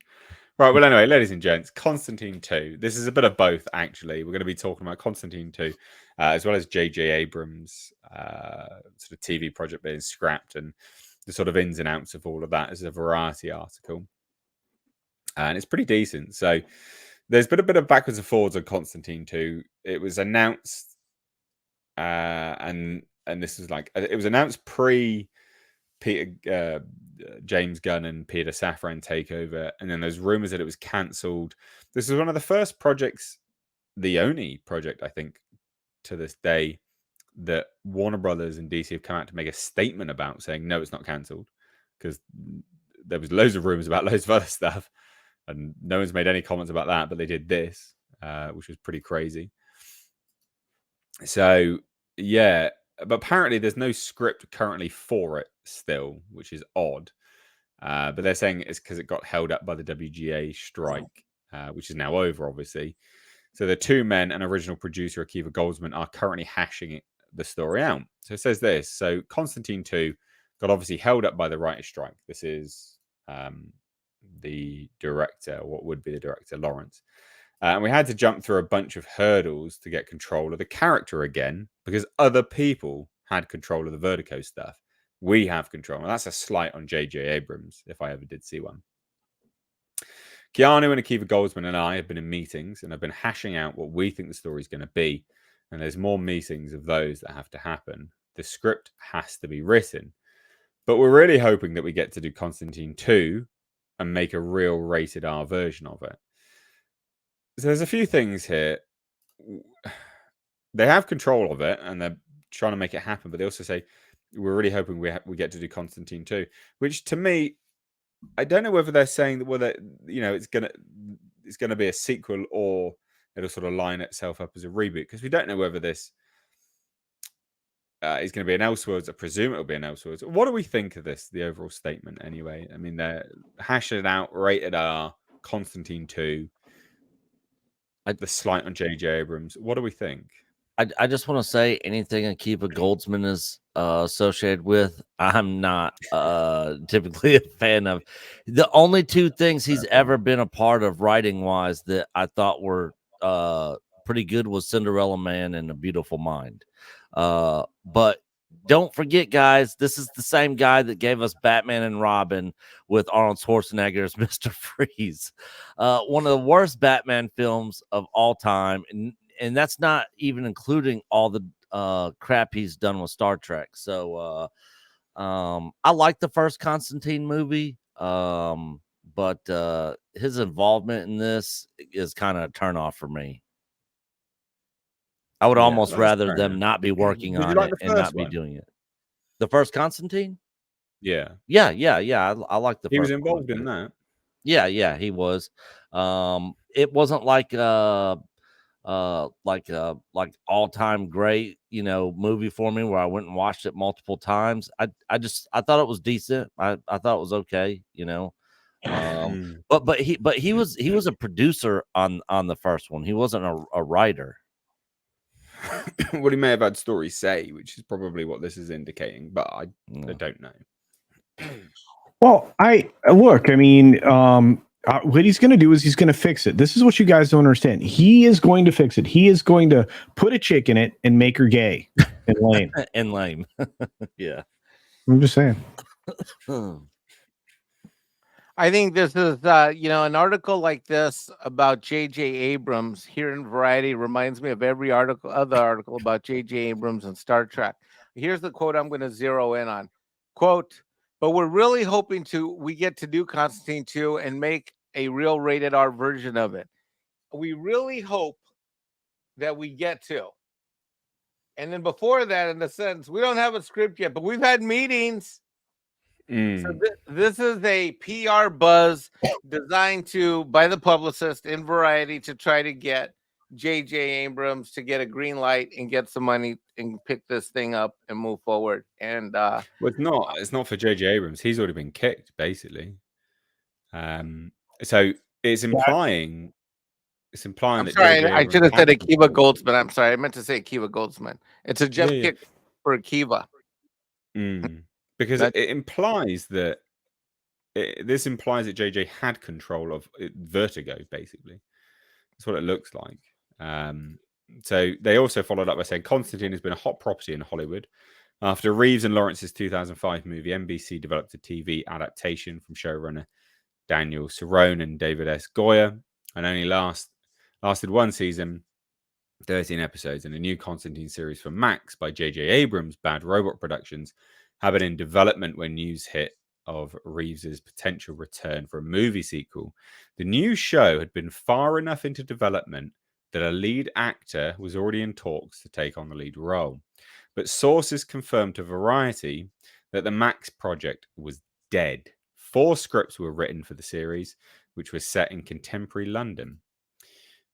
Right, well, anyway, ladies and gents, Constantine 2. This is a bit of both, actually. We're going to be talking about Constantine 2, as well as J.J. Abrams' sort of TV project being scrapped and the sort of ins and outs of all of that as a Variety article. And it's pretty decent. So there's been a bit of backwards and forwards on Constantine 2. It was announced, and this was like, it was announced pre Peter James Gunn and Peter Safran takeover, and then there's rumors that it was cancelled. This is one of the first projects, the only project I think to this day, that Warner Brothers and DC have come out to make a statement about, saying no, it's not cancelled, because there was loads of rumors about loads of other stuff, and no one's made any comments about that, but they did this, which was pretty crazy. So yeah. But apparently there's no script currently for it still, which is odd. But they're saying it's because it got held up by the WGA strike, which is now over, obviously. So the two men and original producer Akiva Goldsman are currently hashing the story out. So it says this. So Constantine 2 got obviously held up by the writer's strike. This is the director, what would be the director, Lawrence. And we had to jump through a bunch of hurdles to get control of the character again, because other people had control of the Vertigo stuff. We have control. And that's a slight on J.J. Abrams, if I ever did see one. Keanu and Akiva Goldsman and I have been in meetings and have been hashing out what we think the story is going to be. And there's more meetings of those that have to happen. The script has to be written. But we're really hoping that we get to do Constantine 2 and make a real rated R version of it. So there's a few things here. They have control of it and they're trying to make it happen, but they also say we're really hoping we get to do Constantine 2, which to me, I don't know whether they're saying that whether it's gonna be a sequel or it'll sort of line itself up as a reboot, because we don't know whether this is going to be an Elseworlds. I presume it'll be an Elseworlds. What do we think of this? The overall statement, anyway. I mean, they're hashing it out, rated R, Constantine 2. The slight on J.J. Abrams. What do we think? I just want to say anything Akiva Goldsman is associated with, I'm not typically a fan of. The only two things he's ever been a part of writing wise that I thought were pretty good was Cinderella Man and A Beautiful Mind. But don't forget, guys, this is the same guy that gave us Batman and Robin with Arnold Schwarzenegger as Mr. Freeze. One of the worst Batman films of all time. And that's not even including all the crap he's done with Star Trek. So I like the first Constantine movie, but his involvement in this is kind of a turnoff for me. I would almost rather them not be working on it and not be doing it. The first Constantine? Yeah. I like the first. He was involved in that. Yeah, he was. It wasn't like all-time great, movie for me where I went and watched it multiple times. I thought it was decent. I thought it was okay, but he was a producer on the first one. He wasn't a writer. Well, he may have had stories say, which is probably what this is indicating, but I don't know. Well, I mean, what he's going to do is he's going to fix it. This is what you guys don't understand. He is going to fix it. He is going to put a chick in it and make her gay and lame. And lame. Yeah. I'm just saying. I think this is, an article like this about J.J. Abrams here in Variety reminds me of every other article about J.J. Abrams and Star Trek. Here's the quote I'm going to zero in on. Quote, but we're really hoping we get to do Constantine 2 and make a real rated R version of it. We really hope that we get to. And then before that, in the sentence, we don't have a script yet, but we've had meetings. So this is a PR buzz designed by the publicist in Variety to try to get J.J. Abrams to get a green light and get some money and pick this thing up and move forward. And well, it's not for J.J. Abrams. He's already been kicked, basically. So it's implying I'm that sorry, J.J. I should have Abrams said has Akiva Goldsman. I'm sorry, I meant to say Akiva Goldsman. It's a jump kick for Akiva. Because it implies that this implies that JJ had control of Vertigo, basically. That's what it looks like. So they also followed up by saying Constantine has been a hot property in Hollywood. After Reeves and Lawrence's 2005 movie, NBC developed a TV adaptation from showrunner Daniel Cerrone and David S. Goyer, and only lasted one season, 13 episodes, and a new Constantine series for Max by J.J. Abrams, Bad Robot Productions, have been in development when news hit of Reeves's potential return for a movie sequel. The new show had been far enough into development that a lead actor was already in talks to take on the lead role. But sources confirmed to Variety that the Max project was dead. 4 scripts were written for the series, which was set in contemporary London.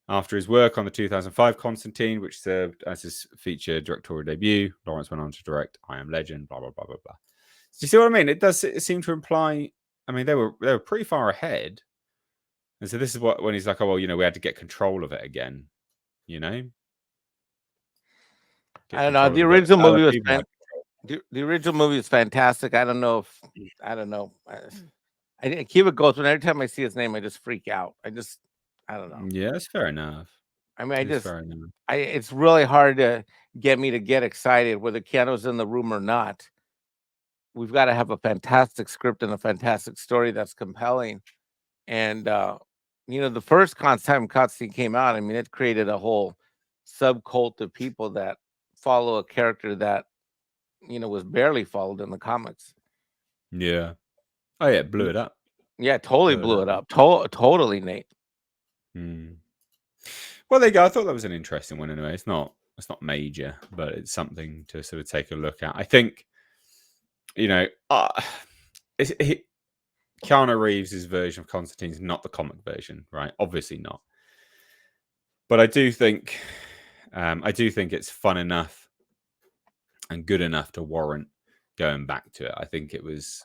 After his work on the 2005 Constantine, which served as his feature directorial debut, Lawrence went on to direct I Am Legend, blah, blah, blah, blah, blah. Do you see what I mean? It does seem to imply, I mean, they were pretty far ahead. And so this is when he's like, oh, well, we had to get control of it again, I don't know. The original movie was the original movie is fantastic. I don't know. Akiva Goldsman, every time I see his name, I just freak out. I don't know. Yeah, that's fair enough. I mean, it's really hard to get me to get excited whether Keanu's in the room or not. We've got to have a fantastic script and a fantastic story that's compelling. And, the first time Constantine came out, I mean, it created a whole subcult of people that follow a character that, was barely followed in the comics. Yeah. Oh, yeah, it blew it up. Yeah, totally blew it up. Totally, Nate. Well, there you go. I thought that was an interesting one anyway. It's not major, but it's something to sort of take a look at. I think, Keanu Reeves' version of Constantine is not the comic version, right? Obviously not. But I do think it's fun enough and good enough to warrant going back to it. I think it was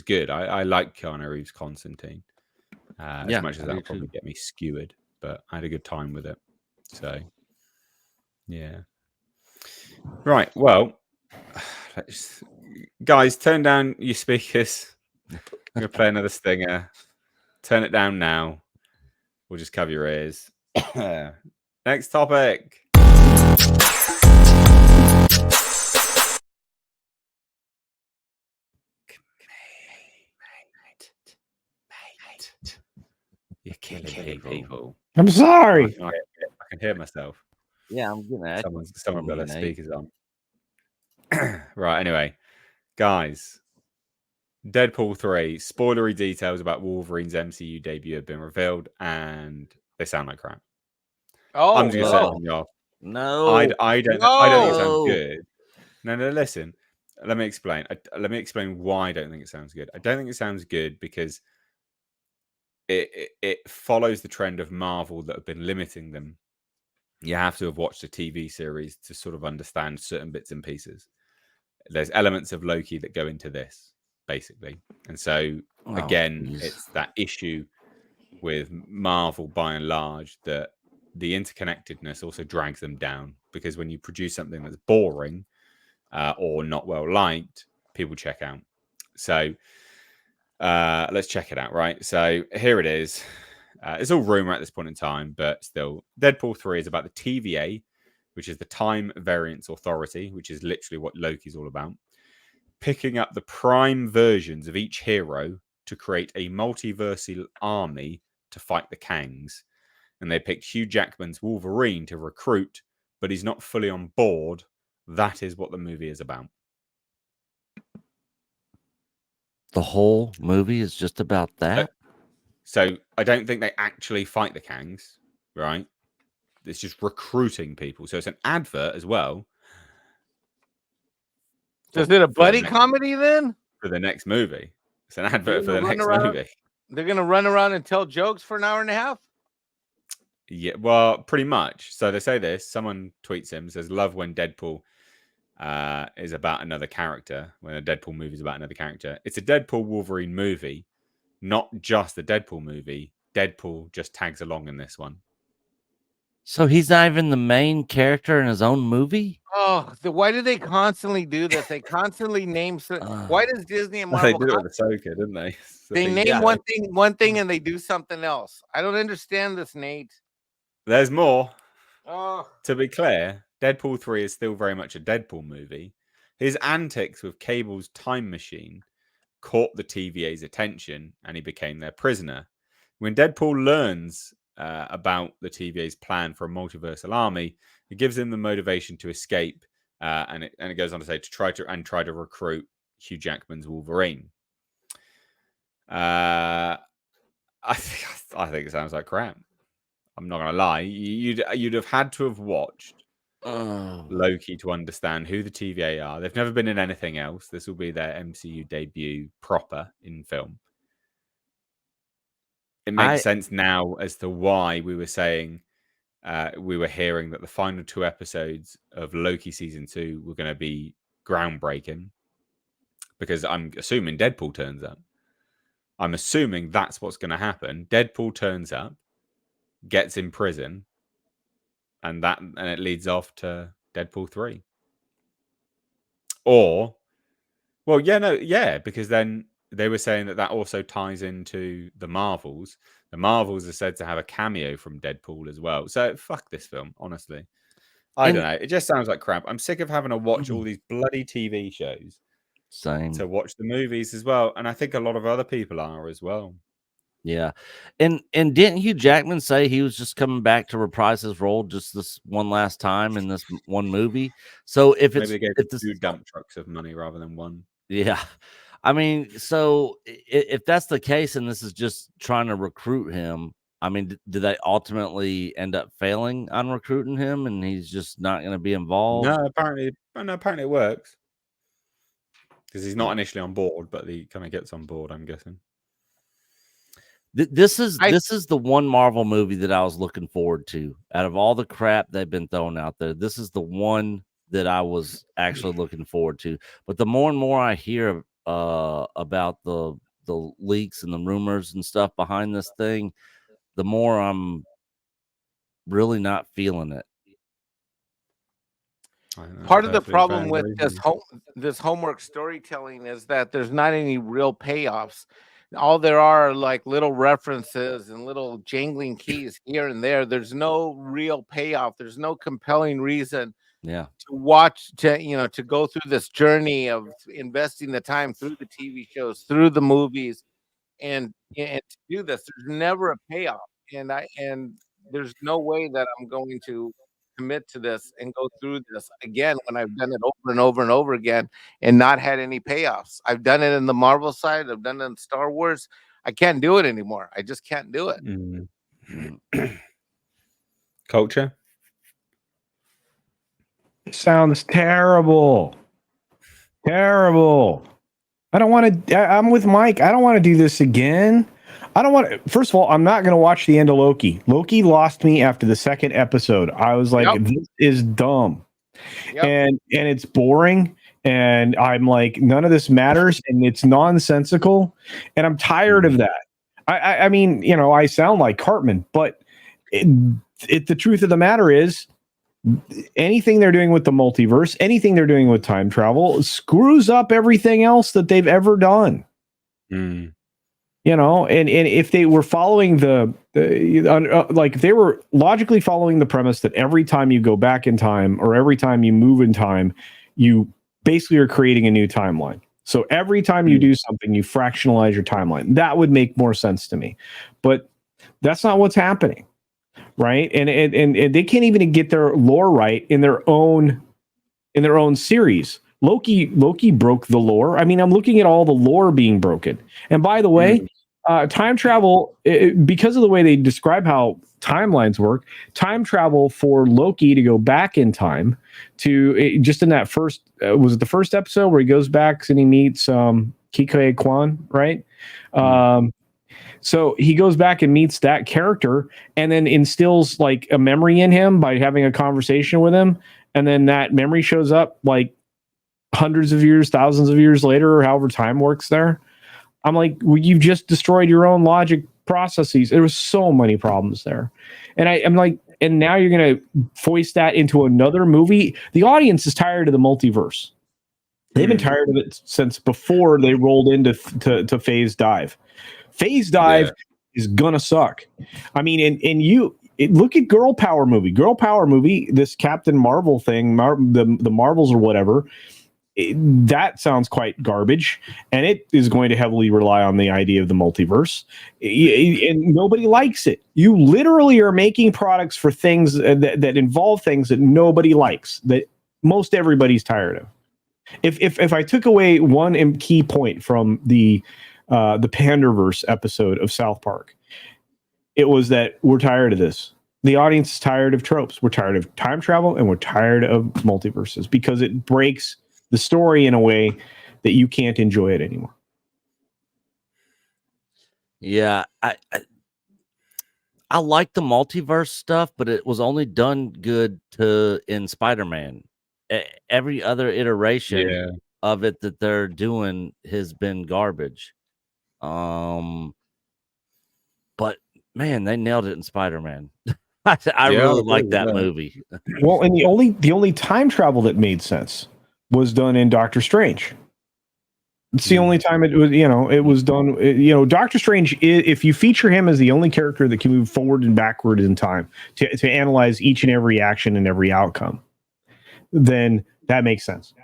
good. I like Keanu Reeves' Constantine. As much as that'll probably get me skewered, but I had a good time with it. So, yeah. Right. Well, guys, turn down your speakers. I'm going to play another stinger. Turn it down now. We'll just cover your ears. Next topic. You're killing people. I'm sorry. I can hear myself. Yeah, I'm gonna. Someone got their speakers on. Right. Anyway, guys, Deadpool 3 spoilery details about Wolverine's MCU debut have been revealed, and they sound like crap. Oh, I'm just gonna say them. No, I don't think it sounds good. No. Listen, let me explain. Let me explain why I don't think it sounds good. I don't think it sounds good because it follows the trend of Marvel that have been limiting them. You have to have watched a TV series to sort of understand certain bits and pieces. There's elements of Loki that go into this, basically. And so, it's that issue with Marvel, by and large, that the interconnectedness also drags them down. Because when you produce something that's boring or not well liked, people check out. So, let's check it out, right? So here it is. It's all rumor at this point in time, but still, Deadpool 3 is about the TVA, which is the Time Variance Authority, which is literally what Loki's all about, picking up the prime versions of each hero to create a multiversal army to fight the Kangs. And they picked Hugh Jackman's Wolverine to recruit, but he's not fully on board. That is what the movie is about. The whole movie is just about that. So I don't think they actually fight the Kangs, right? It's just recruiting people. So it's an advert as well. Is it a buddy comedy then? For the next movie. It's an advert for the next movie. They're going to run around and tell jokes for an hour and a half? Yeah, well, pretty much. So they say this. Someone tweets him, says, love when Deadpool is about another character, when a Deadpool movie is about another character. It's a Deadpool Wolverine movie, not just the Deadpool movie. Deadpool just tags along in this one. So he's not even the main character in his own movie? Oh, why do they constantly do this? They constantly name. Why does Disney and Marvel? They did it with Ahsoka, didn't they? They name one thing, and they do something else. I don't understand this, Nate. There's more. Oh. To be clear, Deadpool 3 is still very much a Deadpool movie. His antics with Cable's time machine caught the TVA's attention, and he became their prisoner. When Deadpool learns about the TVA's plan for a multiversal army, it gives him the motivation to escape, and it goes on to say to try to recruit Hugh Jackman's Wolverine. I think it sounds like crap. I'm not gonna lie. You'd have had to have watched Loki to understand who the TVA are. They've never been in anything else. This will be their MCU debut proper in film. It makes sense now as to why we were saying we were hearing that the final 2 episodes of Loki season 2 were going to be groundbreaking, because I'm assuming Deadpool turns up. I'm assuming that's what's going to happen. Deadpool turns up, gets in prison, and it leads off to Deadpool 3. Or, well, because then they were saying that also ties into the Marvels. The Marvels are said to have a cameo from Deadpool as well. So fuck this film, honestly. I don't know. It just sounds like crap. I'm sick of having to watch all these bloody TV shows. Same. To watch the movies as well. And I think a lot of other people are as well. Yeah. And didn't Hugh Jackman say he was just coming back to reprise his role just this one last time in this one movie? So if it's maybe they gave 2 dump trucks of money rather than 1. Yeah. I mean, so if that's the case and this is just trying to recruit him, I mean, do they ultimately end up failing on recruiting him and he's just not going to be involved? No, apparently it works. Because he's not initially on board, but he kind of gets on board, I'm guessing. This is the one Marvel movie that I was looking forward to. Out of all the crap they've been throwing out there, this is the one that I was actually looking forward to. But the more and more I hear about the leaks and the rumors and stuff behind this thing, the more I'm really not feeling it. Part of the problem with this homework storytelling is that there's not any real payoffs. All there are like little references and little jangling keys here and there. There's no real payoff. There's no compelling reason to watch, to go through this journey of investing the time through the TV shows, through the movies, and to do this. There's never a payoff, and there's no way that I'm going to commit to this and go through this again when I've done it over and over and over again and not had any payoffs. I've done it in the Marvel side. I've done it in Star Wars. I can't do it anymore. I just can't do it. Culture. It sounds terrible. Terrible. I don't want to. I'm with Mike. I don't want to do this again. I don't want to. First of all, I'm not going to watch the end of Loki. Loki lost me after the 2nd episode. I was like, this is dumb. And it's boring. And I'm like, none of this matters. And it's nonsensical. And I'm tired of that. I mean, I sound like Cartman, but the truth of the matter is, anything they're doing with the multiverse, anything they're doing with time travel screws up everything else that they've ever done. And if they were following if they were logically following the premise that every time you go back in time or every time you move in time, you basically are creating a new timeline. So every time you do something, you fractionalize your timeline. That would make more sense to me. But that's not what's happening, right? And they can't even get their lore right in their own series. Loki broke the lore. I mean, I'm looking at all the lore being broken. And by the way, time travel, because of the way they describe how timelines work, time travel for Loki to go back in time to just in that first, was it the first episode where he goes back and he meets Kike Kwan, right? So he goes back and meets that character and then instills like a memory in him by having a conversation with him. And then that memory shows up like hundreds of years, thousands of years later, or however time works there. I'm like, well, you've just destroyed your own logic processes. There was so many problems there. And I'm like, and now you're going to foist that into another movie. The audience is tired of the multiverse. They've been tired of it since before they rolled into to Phase Dive. Phase Dive is going to suck. I mean, look at Girl Power movie, this Captain Marvel thing, the Marvels or whatever. That sounds quite garbage, and it is going to heavily rely on the idea of the multiverse, and nobody likes it. You literally are making products for things that involve things that nobody likes, that most everybody's tired of. If I took away one key point from the Panderverse episode of South Park, it was that we're tired of this. The audience is tired of tropes. We're tired of time travel, and we're tired of multiverses because it breaks the story in a way that you can't enjoy it anymore. Yeah, I like the multiverse stuff, but it was only done good in Spider-Man. Every other iteration of it that they're doing has been garbage. But man, they nailed it in Spider-Man. I really like that movie. Well, and the only time travel that made sense was done in Doctor Strange. It's the only time it was done. Doctor Strange, if you feature him as the only character that can move forward and backward in time to analyze each and every action and every outcome, then that makes sense,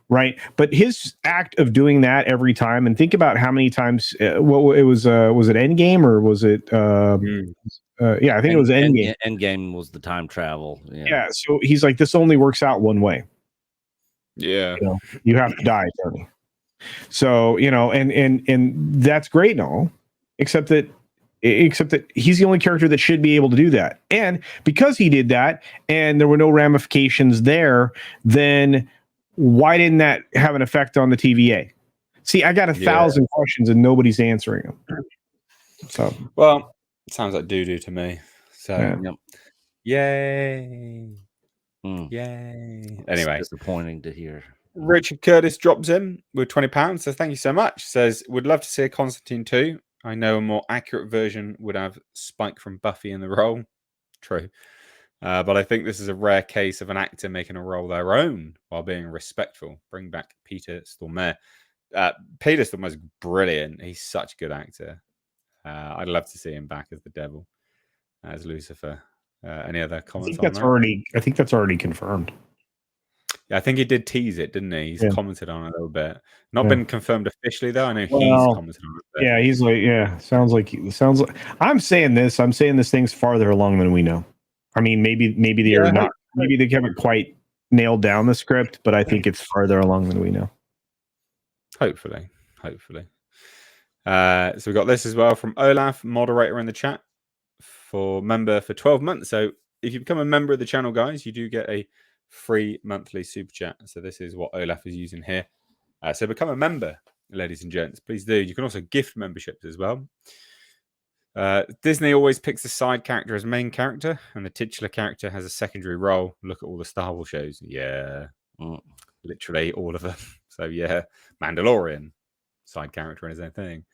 right? But his act of doing that every time, and think about how many times it was it Endgame or was it? I think it was Endgame. Endgame was the time travel. Yeah. So he's like, this only works out one way. Yeah. You have to die, Tony. So, and that's great and all, except that he's the only character that should be able to do that. And because he did that and there were no ramifications there, then why didn't that have an effect on the TVA? See, I got 1,000 questions and nobody's answering them. So, well, it sounds like doo-doo to me. So, yay. Yay. Anyway, it's disappointing to hear. Richard Curtis drops in with £20. So thank you so much. Says, would love to see a Constantine 2. I know a more accurate version would have Spike from Buffy in the role. True. But I think this is a rare case of an actor making a role their own while being respectful. Bring back Peter Stormare. Peter Stormare is brilliant. He's such a good actor. I'd love to see him back as the devil, as Lucifer. Any other comments on that? I think that's already confirmed. Yeah, I think he did tease it, didn't he? He's commented on it a little bit. Not been confirmed officially, though. I know he's commented on it. Yeah, he's like, sounds like. I'm saying this thing's farther along than we know. I mean, maybe they are not. Maybe they haven't quite nailed down the script, but I think it's farther along than we know. Hopefully. So we got this as well from Olaf, moderator in the chat, member for 12 months. So if you become a member of the channel, guys, you do get a free monthly super chat. So this is what Olaf is using here. So become a member, ladies and gents. Please do. You can also gift memberships as well. Disney always picks the side character as main character, and the titular character has a secondary role. Look at all the Star Wars shows. Yeah, literally all of them. So yeah, Mandalorian, side character in his own thing.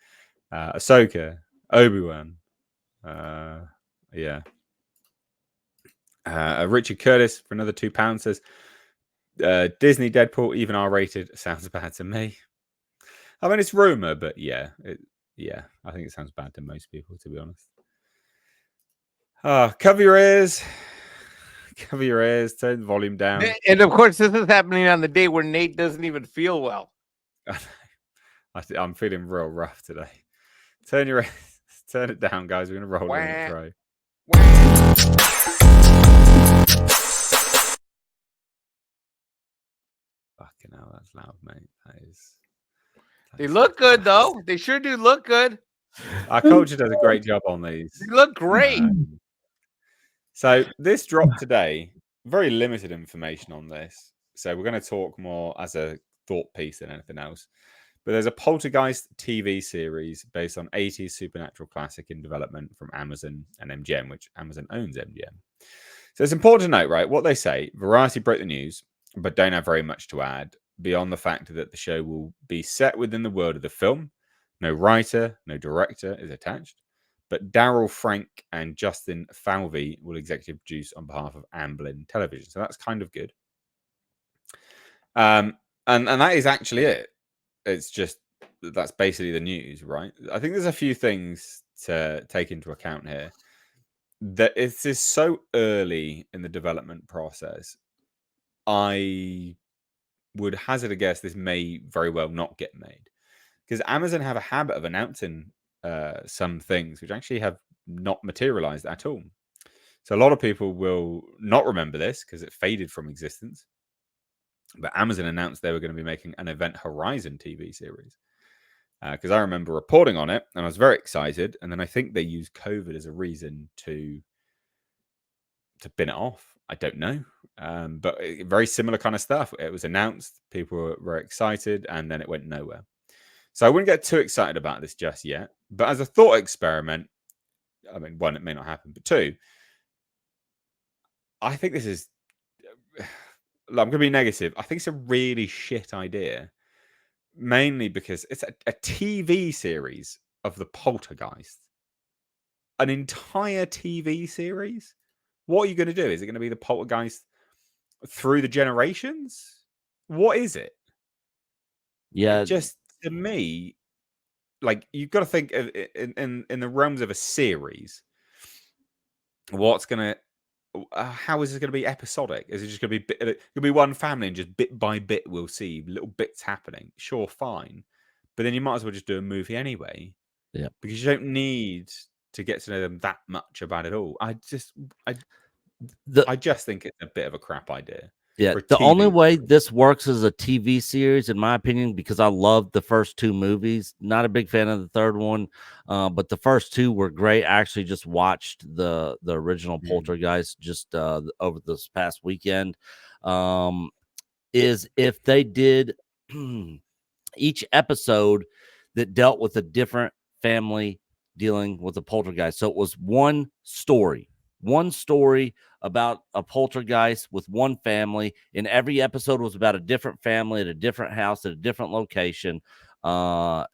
Ahsoka, Obi-Wan. Richard Curtis for another £2 says Disney Deadpool, even R-rated, sounds bad to me. I mean, it's rumor, but I think it sounds bad to most people, to be honest. Cover your ears, turn the volume down. And of course, this is happening on the day where Nate doesn't even feel well. I'm feeling real rough today. Turn it down, guys. We're gonna roll an intro. Fucking hell, that's loud, mate. They look good though. They sure do look good. Our culture does a great job on these. They look great. So this dropped today. Very limited information on this. So we're going to talk more as a thought piece than anything else. But there's a Poltergeist TV series based on 80s supernatural classic in development from Amazon and MGM, which Amazon owns MGM. So it's important to note, right, what they say. Variety broke the news, but don't have very much to add beyond the fact that the show will be set within the world of the film. No writer, no director is attached. But Daryl Frank and Justin Falvey will executive produce on behalf of Amblin Television. So that's kind of good. And that is actually it. It's just, that's basically the news, right? I think there's a few things to take into account here. That it is so early in the development process. I would hazard a guess this may very well not get made. Because Amazon have a habit of announcing some things which actually have not materialized at all. So a lot of people will not remember this because it faded from existence. But Amazon announced they were going to be making an Event Horizon TV series. Because I remember reporting on it and I was very excited. And then I think they used COVID as a reason to bin it off. I don't know. But very similar kind of stuff. It was announced, people were excited, and then it went nowhere. So I wouldn't get too excited about this just yet. But as a thought experiment, I mean, one, it may not happen. But two, I think this is... I'm going to be negative. I think it's a really shit idea. Mainly because it's a TV series of the Poltergeist. An entire TV series? What are you going to do? Is it going to be the Poltergeist through the generations? What is it? Yeah. Just, to me, like, you've got to think of in the realms of a series. What's going to... how is it going to be episodic? Is it just going to be it'll be one family and just bit by bit we'll see little bits happening? Sure, fine, but then you might as well just do a movie anyway. Yeah, because you don't need to get to know them that much about it all. I just think it's a bit of a crap idea. Yeah, the only way this works as a TV series, in my opinion, because I loved the first two movies. Not a big fan of the third one, but the first two were great. I actually just watched the original Poltergeist just over this past weekend. Is if they did each episode that dealt with a different family dealing with a poltergeist. So it was one story about a poltergeist with one family, and every episode was about a different family at a different house at a different location, and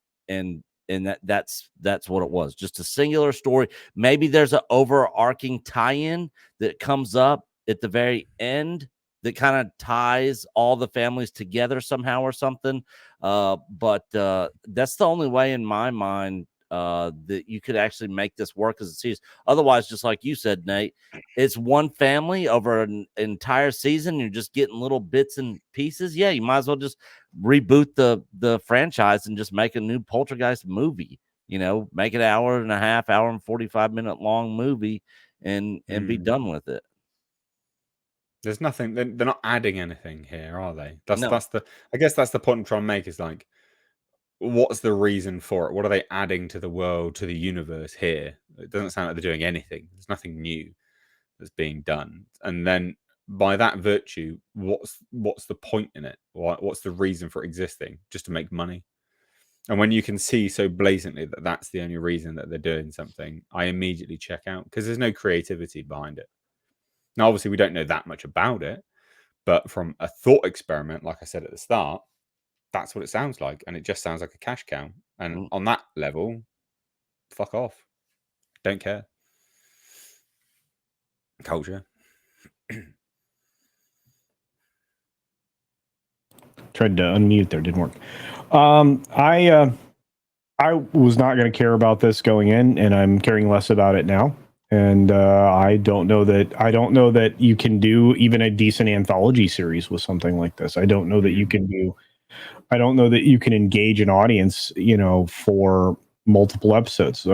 that's what it was, just a singular story. Maybe there's an overarching tie-in that comes up at the very end that kind of ties all the families together somehow or something, but that's the only way in my mind that you could actually make this work as a series. Otherwise, just like you said, Nate, it's one family over an entire season. You're just getting little bits and pieces. Yeah, you might as well just reboot the franchise and just make a new Poltergeist movie. You know, make it an hour and 45-minute long movie and be done with it. There's nothing. They're not adding anything here, are they? I guess that's the point I'm trying to make. Is like, what's the reason for it? What are they adding to the world, to the universe here? It doesn't sound like they're doing anything. There's nothing new that's being done. And then by that virtue, what's the point in it? What's the reason for existing? Just to make money? And when you can see so blatantly that that's the only reason that they're doing something, I immediately check out because there's no creativity behind it. Now, obviously, we don't know that much about it, but from a thought experiment, like I said at the start, that's what it sounds like, and it just sounds like a cash cow. And on that level, fuck off. Don't care. Culture. Tried to unmute there, didn't work. I was not going to care about this going in, and I'm caring less about it now. And I don't know that you can do even a decent anthology series with something like this. I don't know that you can do I don't know that you can engage an audience, for multiple episodes,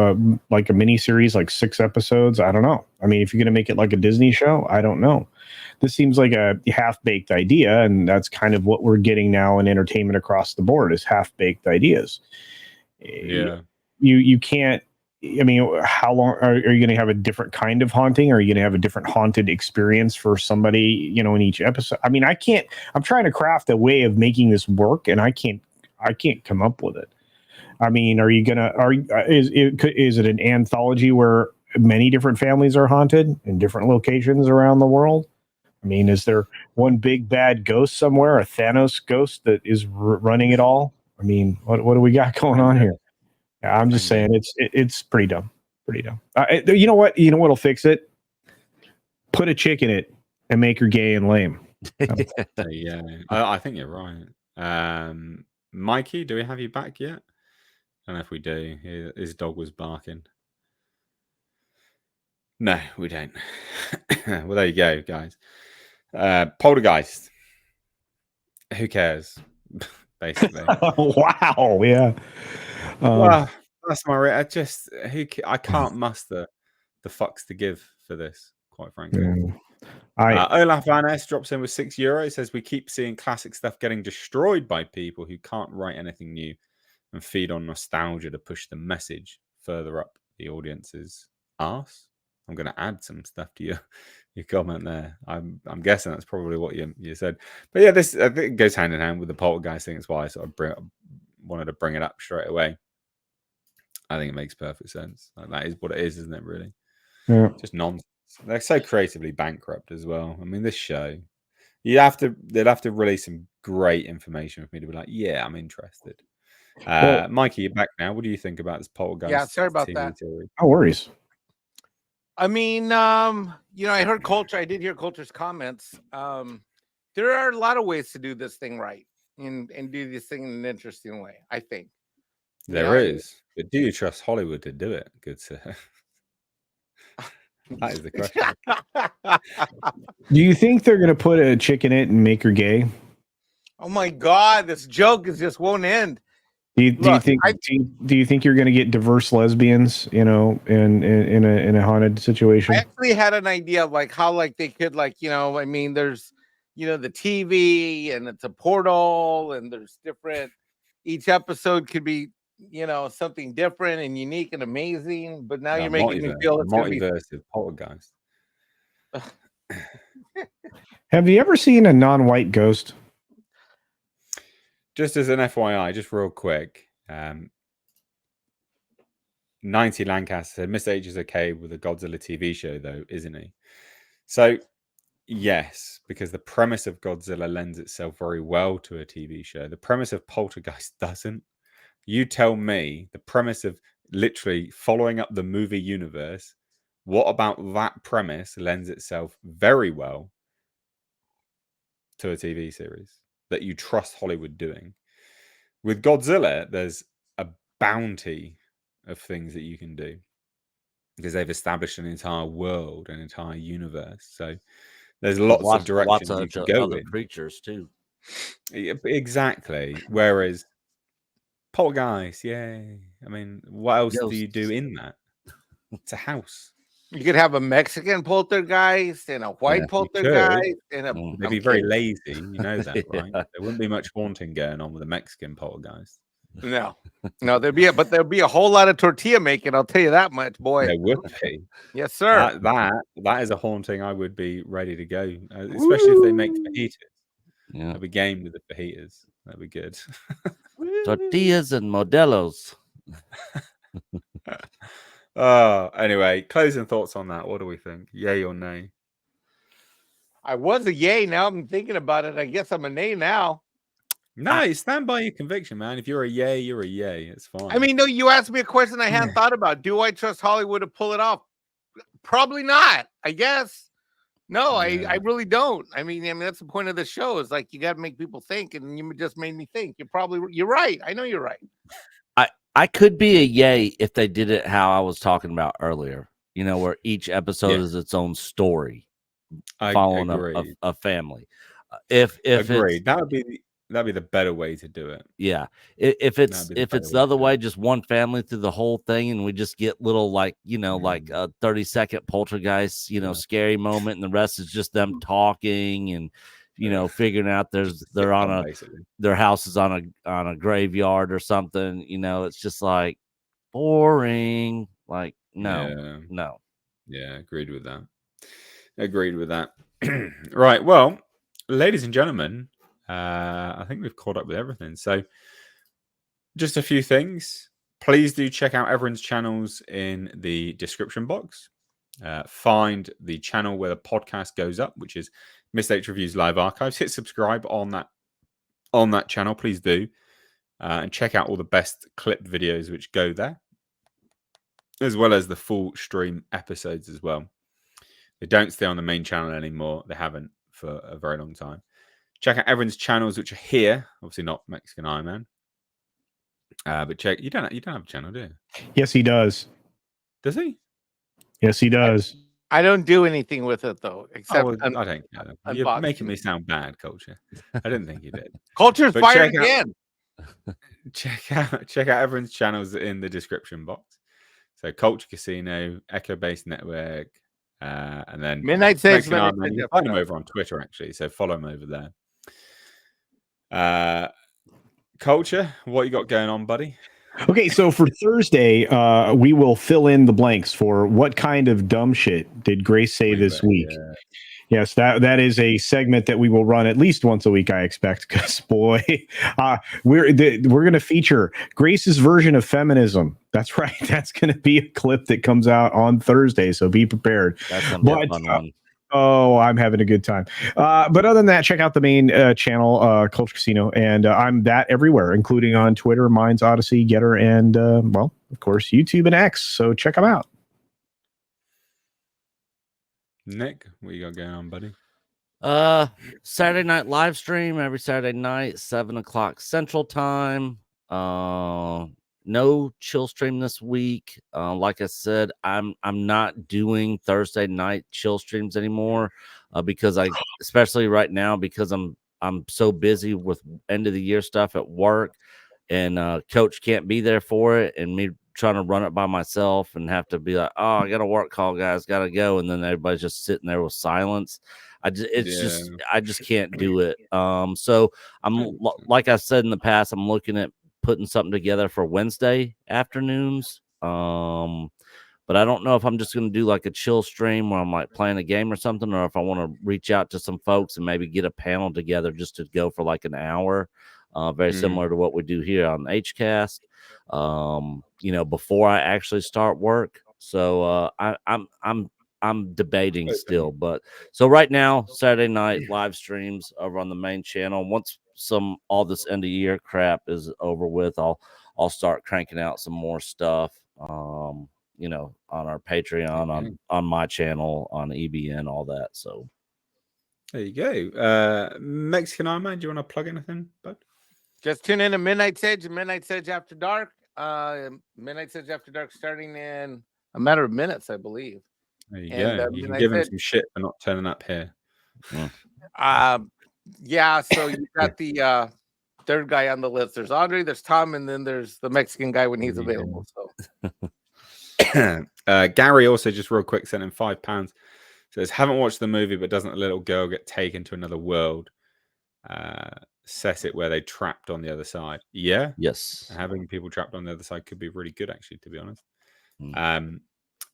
like a mini series, like 6 episodes. I don't know. I mean, if you're going to make it like a Disney show, I don't know. This seems like a half-baked idea, and that's kind of what we're getting now in entertainment across the board is half-baked ideas. Yeah. You can't. I mean, how long are you going to have a different kind of haunting? Or are you going to have a different haunted experience for somebody, in each episode? I mean, I'm trying to craft a way of making this work, and I can't come up with it. I mean, is it an anthology where many different families are haunted in different locations around the world? I mean, is there one big bad ghost somewhere, a Thanos ghost that is running it all? I mean, what do we got going on here? Yeah, I'm just saying it's pretty dumb. Pretty dumb. You know what? You know what'll fix it? Put a chick in it and make her gay and lame. Yeah, I think you're right. Mikey, do we have you back yet? I don't know if we do. His dog was barking. No, we don't. Well, there you go, guys. Poltergeist. Who cares? Basically. Wow. Yeah. Well, that's my. I can't muster the fucks to give for this, quite frankly. Olaf Van S drops in with €6. Says we keep seeing classic stuff getting destroyed by people who can't write anything new and feed on nostalgia to push the message further up the audience's arse. I'm going to add some stuff to your comment there. I'm guessing that's probably what you said. But yeah, this I think it goes hand in hand with the poltergeist thing. That's why I sort of wanted to bring it up straight away. I think it makes perfect sense. Like, that is what it is, isn't it? Really, just nonsense. They're so creatively bankrupt as well. I mean, this show, they'd have to release some great information for me to be like, yeah, I'm interested. Mikey, you're back now. What do you think about this poltergeist? Yeah, sorry about TV that. Series? No worries. I mean, I heard Culture. I did hear Culture's comments. There are a lot of ways to do this thing right and do this thing in an interesting way, I think. There is. But do you trust Hollywood to do it? Good sir. That is the question. Do you think they're going to put a chick in it and make her gay? Oh my God, this joke just won't end. Do you think you're going to get diverse lesbians, in a haunted situation? I actually had an idea of how they could I mean, there's the TV and it's a portal and there's different. Each episode could be something different and unique and amazing. But now you're making me feel it's going to be multiverse of poltergeist. Have you ever seen a non-white ghost? Just as an FYI, just real quick, 90 Lancaster said Mr. H is okay with a Godzilla TV show, though, isn't he? So, yes, because the premise of Godzilla lends itself very well to a TV show. The premise of Poltergeist doesn't. You tell me the premise of literally following up the movie universe, what about that premise lends itself very well to a TV series that you trust Hollywood doing? With Godzilla, there's a bounty of things that you can do because they've established an entire world, an entire universe. So there's lots of directions you can go other in. creatures too. Exactly. Whereas Poltergeist, yay. I mean, what else do you do in that? It's a house. You could have a Mexican poltergeist and a white poltergeist and a. They'd be very lazy, you know that, right? There wouldn't be much haunting going on with a Mexican poltergeist. No, there'd be a whole lot of tortilla making. I'll tell you that much, boy. There would be. Yes, sir. That is a haunting. I would be ready to go, especially if they make fajitas. Yeah, I'd be game with the fajitas. That'd be good. Tortillas and Modelos. Anyway, closing thoughts on that. What do we think? Yay or nay? I was a yay. Now I'm thinking about it. I guess I'm a nay now. No, stand by your conviction, man. If you're a yay, you're a yay. It's fine. I mean, no, you asked me a question I hadn't thought about. Do I trust Hollywood to pull it off? Probably not, I guess. No, I really don't. I mean, that's the point of the show is you got to make people think, and you just made me think. You're right. I know you're right. I could be a yay if they did it how I was talking about earlier, where each episode is its own story, following a family. If agreed, that would be that'd be the better way to do it. Yeah. If it's That'd be the if better it's way the to other do way, it. just one family through the whole thing, and we just get little like 30-second poltergeist, Yeah. scary moment, and the rest is just them talking and figuring out they're on Sitcom, a basically. their house is on a graveyard or something. It's just like boring. Like no. Yeah, agreed with that. Right. Well, ladies and gentlemen, I think we've caught up with everything. So just a few things. Please do check out everyone's channels in the description box. Find the channel where the podcast goes up, which is Missed H Reviews Live Archives. Hit subscribe on that channel, please do. And check out all the best clipped videos which go there, as well as the full stream episodes as well. They don't stay on the main channel anymore. They haven't for a very long time. Check out everyone's channels which are here. Obviously not Mexican Iron Man. But check, you don't have a channel, do you? Yes, he does. Does he? Yes, he does. I don't do anything with it though, except Oh, well, I don't care. You're unboxing. making me sound bad, Culture. I didn't think you did. Culture's But fired check out- again. Check out everyone's channels in the description box. So Culture Casino, Echo Base Network, and then Midnight Sage. Mexican Iron Man. You can find him over on Twitter actually, so follow him over there. Culture, what you got going on, buddy? Okay, so for Thursday, we will fill in the blanks for what kind of dumb shit did Grace say this week. Yeah. Yes, that is a segment that we will run at least once a week, I expect. Because boy, we're going to feature Grace's version of feminism. That's right. That's going to be a clip that comes out on Thursday. So be prepared. That's gonna be a fun one. Oh, I'm having a good time. But other than that, check out the main channel, Culture Casino, and I'm that everywhere, including on Twitter, Minds, Odyssey, Getter, and well, of course, YouTube and X. So check them out. Nick, what you got going on, buddy? Saturday night live stream every Saturday night, 7:00 Central Time. No chill stream this week. Like I said, I'm not doing Thursday night chill streams anymore because especially right now, because I'm so busy with end of the year stuff at work, and Coach can't be there for it, and me trying to run it by myself and have to be like, oh, I got a work call, guys, gotta go, and then everybody's just sitting there with silence. I just can't do it. So like I said in the past, I'm looking at putting something together for Wednesday afternoons. But I don't know if I'm just going to do like a chill stream where I'm like playing a game or something, or if I want to reach out to some folks and maybe get a panel together just to go for like an hour. Very similar to what we do here on HCast, before I actually start work. So I'm debating still, but so right now, Saturday night live streams over on the main channel. Once all this end of year crap is over with, I'll start cranking out some more stuff. On our Patreon, on my channel, on EBN, all that. So there you go. Mexican Iron Man, do you want to plug anything, bud? Just tune in to Midnight Sage and Midnight Sage After Dark. Midnight Sage After Dark starting in a matter of minutes, I believe. There you And, go. You can give him some shit for not turning up here. Yeah, so you got the third guy on the list. There's Andre, there's Tom, and then there's the Mexican guy when he's available. So Gary also just real quick sent in £5. Says, haven't watched the movie, but doesn't a little girl get taken to another world? Set it where they trapped on the other side. Yeah. Yes. Having people trapped on the other side could be really good, actually, to be honest.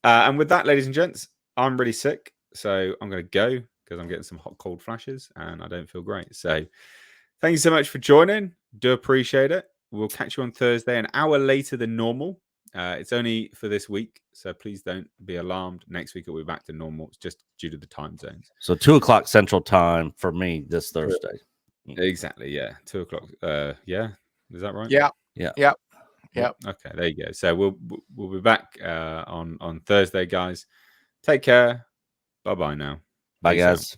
And with that, ladies and gents, I'm really sick, so I'm going to go because I'm getting some hot, cold flashes and I don't feel great. So thank you so much for joining. Do appreciate it. We'll catch you on Thursday, an hour later than normal. It's only for this week, so please don't be alarmed. Next week, it'll be back to normal. It's just due to the time zones. So 2:00 Central Time for me this Thursday. Exactly, yeah. 2:00. Yeah, is that right? Yeah. Okay, there you go. So we'll be back on Thursday, guys. Take care. Bye now. Bye, Peace guys. out.